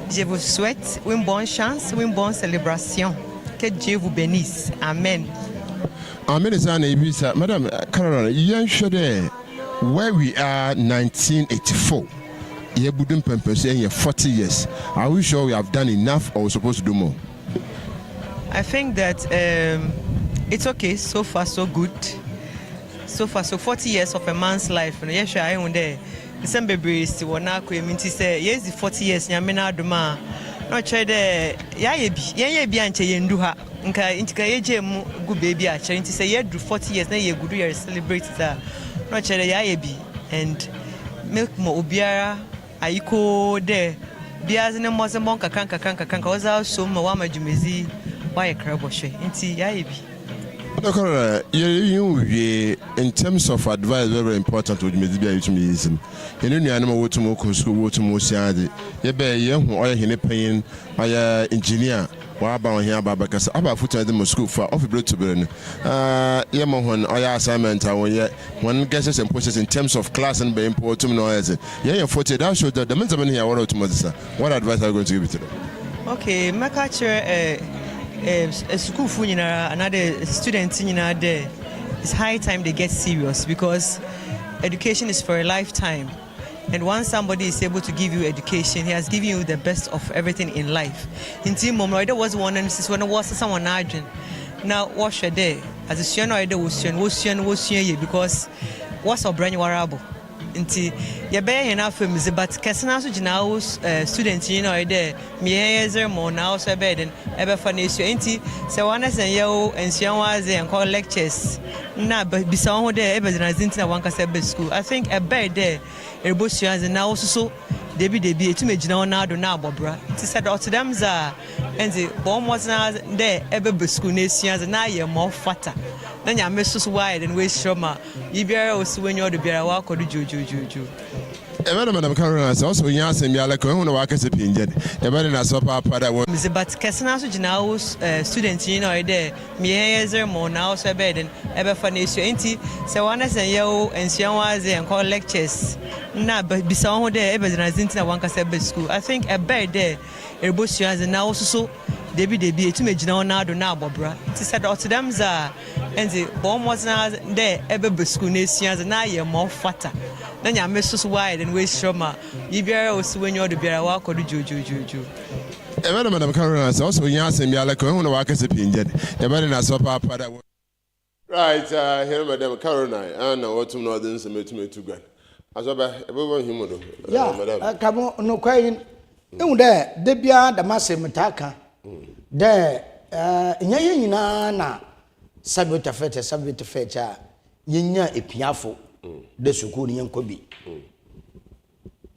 Je vous souhaite une bonne chance, une bonne célébration. Que Dieu vous bénisse. Amen. Amen. Madam Caroline, you sure where we are 1984. You wouldn't purpose in 40 years. Are we sure we have done enough or we're supposed to do more? I think that it's okay. So far, so good. So far, so 40 years of a man's life. Yes, I am there. December is one now. Say yes, 40 years. Yamina duma. No try there. Yeah, be anche yenduha. Inka yeje mu good baby. Actually, say yeah, do 40 years. Na ye good year celebrate that. No try there. Yeah, be and milk mo ubiara. Aiko there. Biazi ne mo zemon kakan. Oza so mo wa majumezi. Why a crab wash? Inti yaibi. In terms of advice, very important with me. You know, animal to more school, to more sad. You bear young or any pain, I engineer. What about here? Because about foot at the school for off blood to burn. Yamon, I assignment, one guesses and pushes in terms of class and be important noise. Yeah, 40 that show that the mental here. What advice are you going to give to them? Okay, my culture, a school for another student there. It's high time they get serious because education is for a lifetime. And once somebody is able to give you education, he has given you the best of everything in life. In team mom, there was one and this when I was someone urgent. Now wash a day as a student or was because what's a brand new arable. Inti ya be enough films but kesana so gina students you know there me year more now so bed and ever funny so inti se wana sen yo ensuan was and call lectures na bisa ho there ever na zintina wan kasa be school. I think a bed there ebusuans and now so debi etime gina na do na abobra inti said to them za and the bomb was na there ever be school na suans na ye more fatter. Then you miss us wide and waste shoma. You be also when you're the beer walk or the juju. Madam Caroline, also when you ask me, I like when I walk as a pinjet. Everybody knows what Papa was. But Cassana students, you know, there, me year more now so bed and ever funny so ain't so one as a yo and Sian was and call lectures. Nah, but beside there, ever than I didn't one Cassabbe school. I think a bed there, a bush and now so. Debi etime gina na do na abobra ti said to them za and the bomb was na there ebe school na suans na ye more fatter then ya miss us wide and waste shoma you be also when you the beer walk or juju Madam Caroline, also when you ask me, I like when I walk as a pinjet. Everybody knows what Papa that was. Right, here, Madam Caroline, I know what to know then some to go. As about everyone human. Yeah, come on, no crying. No, there, Debia, the massive mataka. There, nyina na sabota fetcha yinya epiafo de sukuu ni yankobi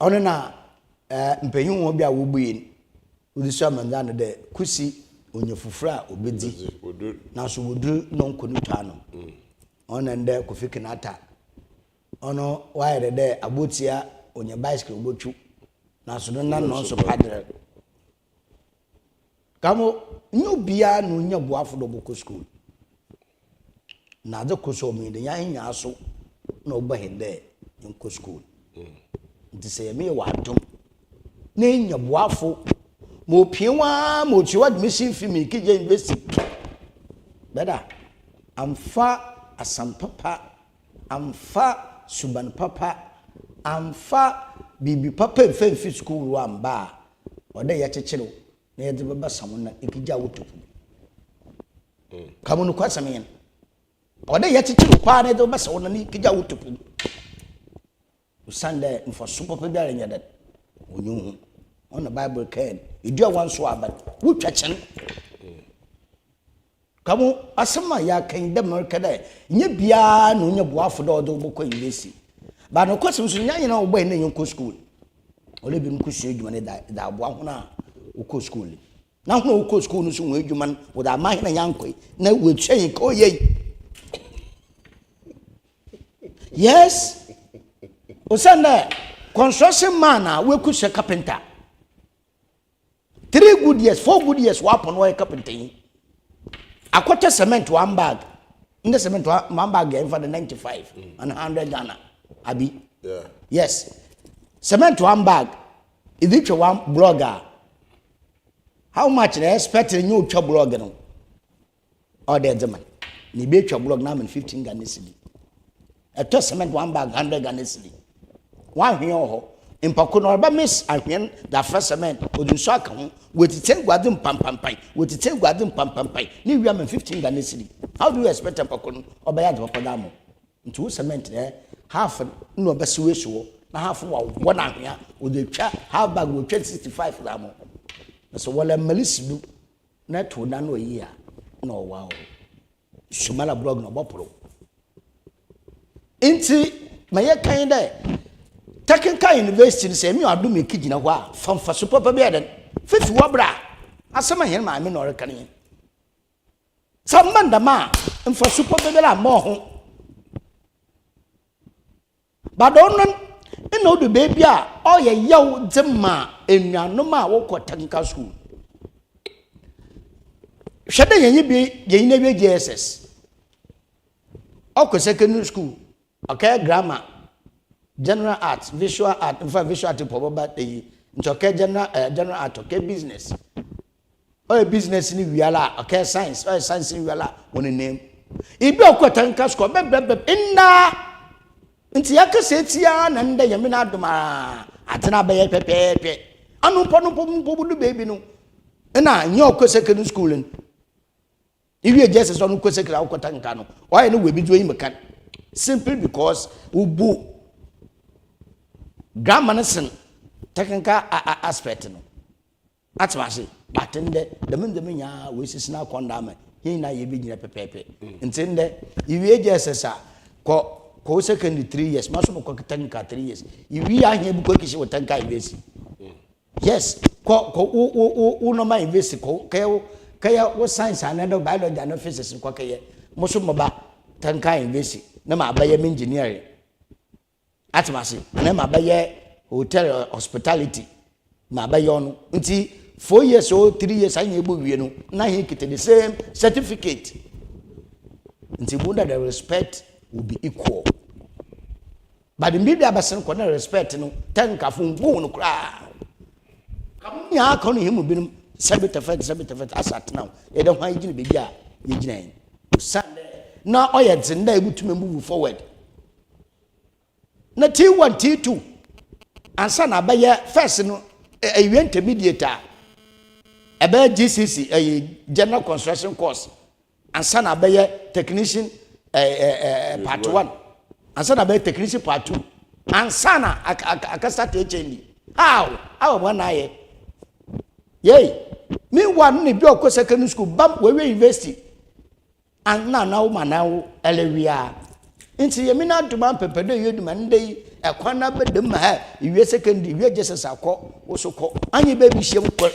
ono na mpanyin wo bia wo buyin udiso amanda no de kusi onyefufura obedi na so wodu no nkonu twa no ono nde kofikinata ono waire de abotia onye bicycle obotwu na so no so padre kamo nyobia no nya boafo do boko school na de koso mi de nya aso na oba hende nko school nti se me wa dom na nya boafo mo pienwa mo chiwa admission fee mi kije university beda amfa asampapa amfa suban papa amfa bibi papa fe school wa mba ode ya chechero na yede baba samuna ikija wotopu kamu no kwasamen ode ya chichiru kwa na yede baba samuna ni ikija wotopu usande mfo super pe biara nyada onyu on the bible can idu wan so aba wotwachen kamu asema ya kan dem no kada nye bia no nya boafo do do bokọ university ba no kwasem so nya nyina ogba na yonko school ole bi mkusu edwuma ne da abo ahona uko school na ho uko school no so wo edwuma wo da ma hena yankoi na we twen ko ye yes osanda construction man we kusa carpenter 3 good years 4 good years wa pon wa carpenter akwata cement one bag in the cement one bag for the 95 and 100 Ghana abi yeah yes cement one bag if each one blogger how much they expect you to blog no or the zaman ni be your blog now in 15 Ghana cedi a cement one bag 100 Ghana cedi one here ho impako no ba miss ahwen the first cement odunso aka ho wetite guadum pampampai wetite guadum pampampai ni wi am 15 Ghana cedi how do you expect impako no obaya de papa damo ntu cement half no obese weso na half wa wona ahwen odetwa half bag wo 65 damo so wala malisidu na to na no yi a no wow sumala blog no bopro inti maye kan dai Technical University say me adu me kigina ho a famfa so papa be eden fifi wobra asema hen ma me no rekane Some man the man and for super baby more. But don't know the baby oh yeah yow zema enwa no ma wo kwatan school. Shada yen bi yen na bi JSS. Oko secondary school. Okay, grammar, general arts, visual art, in fact visual art probably the okay general art, okay business. Or business ni wiala, okay science, or science ni wiala one name. Ibi okwatan ka school inna nti yakasetia na nda yamina aduma atena be pepepe. Anu pono baby no. Na nya okwa secondary school ni. Ibi JSS onu kwa secondary okwatan ka no. Why no we bi do yin mekan. Simply because ubu grammar nation technical aspect no. That's what I say. But in the nya we see na condemn. He na ye bi nyina pepepe. Ntinde iwi JSS ko secondary 3 years, maso mo ko technical 3 years. Iwi ahia bu ko kishi wo technical university. Yes, ko normal university ko kaya wo science and biology and physics ko kaya mo so mo ba technical university na ma ba ye engineering. Atmasi na ma ba ye hotel hospitality ma ba ye onu nti 4 years or 3 years anya egbo wie no na he kete the same certificate nti bunda the respect will be equal but the media basen ko na respect no tanka fun go no kra kam nya ka no hemu binum sabitafet asat now e de hwan gine be bia ye gina yin Sunday na oyedze na ebutume move forward na T1 T2 ansa na baye first no awie intermediate ebe GCC general construction course ansa na baye technician part 1 ansa na baye technician part 2 ansa na akasa HND how wana ye me one ni bi okọ secondary school bam we university and na woman now elewia nti ye mi na duma pepedo ye duma ndey ekwana bedem ha iwe secondary we Jesus akọ wo so kọ anyi be bi hiem kọ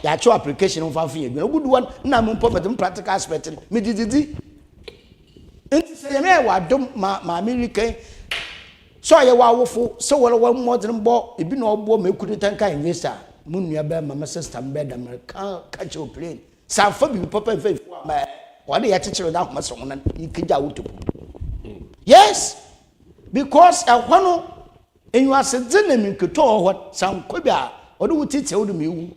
ya cho application on fa fin ye good one na mo problem practical aspect me dididi nti se ye me wa dum ma American so ye wa wofo so wo wa modern bo ebi na obo me kuditanka investor mun nua ba mama sister mbe da American catch your plane sa fa bi papa fa ma wade ya teacher da kuma so nan ikija wutupu. Yes, because ahwano enyu asede na minketo ho sankobia odo wutite odo mewu.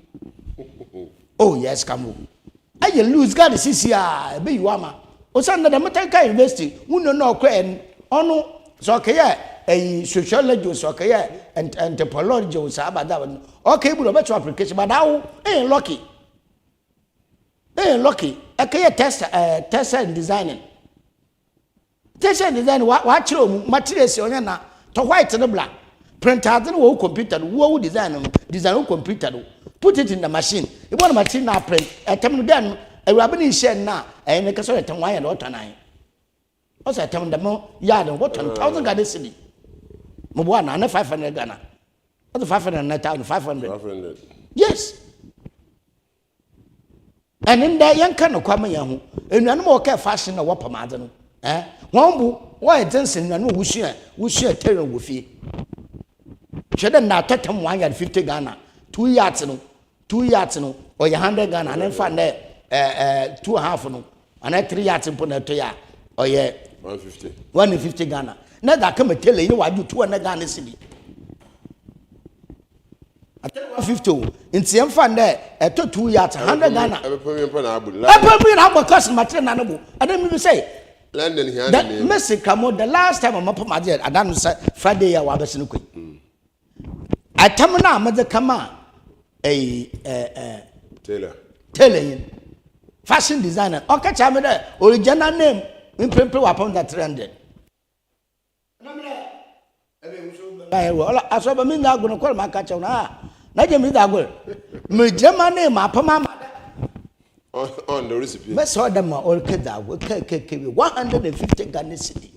Oh yes, come. Aye lose God sisi a be yiwama. Osanda da Metanka University, uno no kwa en ono so kaya sociology so kaya anthropology so abada. Okay, bu beto application but how lucky. Lucky. Akaya test and designing. Test and design wa chiro materials onya na to white and black. Printer no computer wo design computer put it in the machine. You want machine na print. Etem den ewrabe ni share na ne kaso etem wan ya do nan. O say etem dem ya do what 1000 Ghana cedi. Mo bo na 500 Ghana. What 500 na 500. Yes. And in there yan kan no kwama yan ho. Enuanu mo ka fashion na wopamade no. Won bu why dancing na no wusua terrain wo fie. Shede na tatam 150 Ghana. 2 yards no or 100 Ghana and then find 2.5 no and 3 yards in to ya or 150 Ghana. Now that come tell you why you 200 Ghana city. I tell 150 in some fund there at 2 yards 100 Ghana. I probably have a cost material. I don't say London here. That Messi come out the last time I'm up my jet. I done Friday I was in Queen. I tell me now, Mother Kama. Taylor fashion designer okay chame there original name in prepare upon that trend aso ba mi na go no kwal ma ka chaw na je mi da go me jema name apama on the recipe me so dem all keda go ke 150 Ghana cedi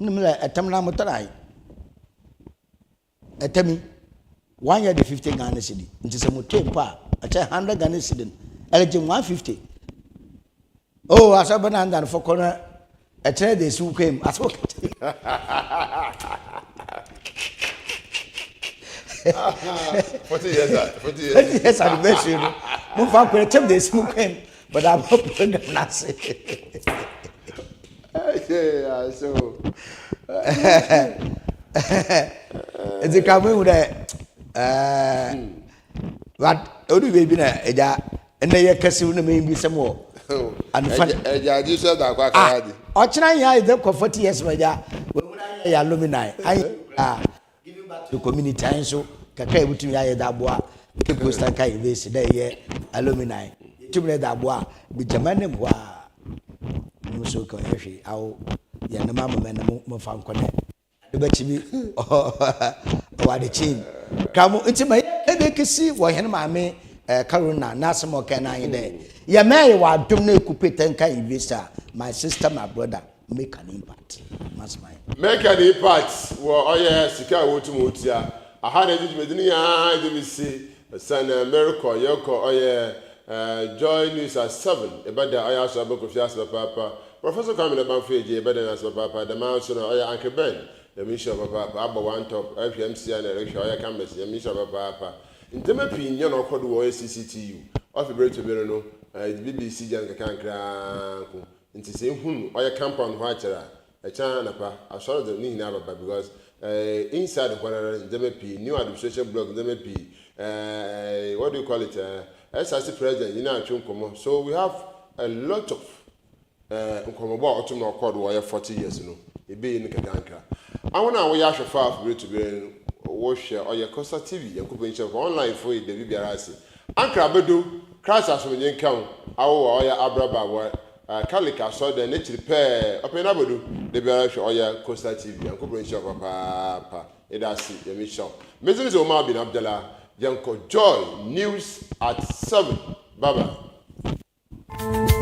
nimla etam na motorai etami 150 Ghana cedi nti se mo tempo a 100 Ghana cedi eleje 150 Oh, I saw banana for corner. A trade they soon came. I saw 40 years. 40 years. Yes, I'm best you. Move up with a tip they soon came, but I'm hoping them not say. Yeah, so. It's a coming with that. What only baby na eja and they kasi una me bi some more. And fun. Eja ji so da kwa kaya di. Ochina ya is them 40 years maja. We ya alumni. I giving back to the community and so kaka ebutumi ya da boa. Ke poster kai this dey ye alumni. Tumle da boa bi jamane boa. No so ko ehwe aw ya na mama me na mo fa nkone. Ebechi bi o de chin. Kamu intima ebe kesi wo hen maame Karuna nasemo kana ide ya me wa dum na ekupeta nka investor my sister my brother make an impact that's my make an impact wo oye sika wotum otia aha na eji medini ya de mi si san America yoko oye joy news at 7 ebada oya so aboko fiasa papa professor Kamina Banfeji ebada na so papa the man so oye Uncle Ben the mission papa abba one top FMC and election oye campus the mission papa ntema pin nya no kodo wo CCTU of to be no BBC jan kankra ko nti se hunu oye compound ho achara e chan na pa asoro de ni na baba because inside the corner ntema pin new administration block ntema pin what do you call it SRC president you know atwonkomo so we have a lot of nkomobo otum no kodo wo 40 years no e be ni kankra awona wo ya hwefa to be wash or your Costa TV, you could be online for the Bibiarasi. Ankra Bedu, Crash as when you count our Abraba, Calica saw the nature pair, open Abedu, the Biarash or your Costa TV, and could bring papa, Edasi, the mission. Mrs. Omar Bin Abdullah, Yanko Joy, news at 7. Bye bye.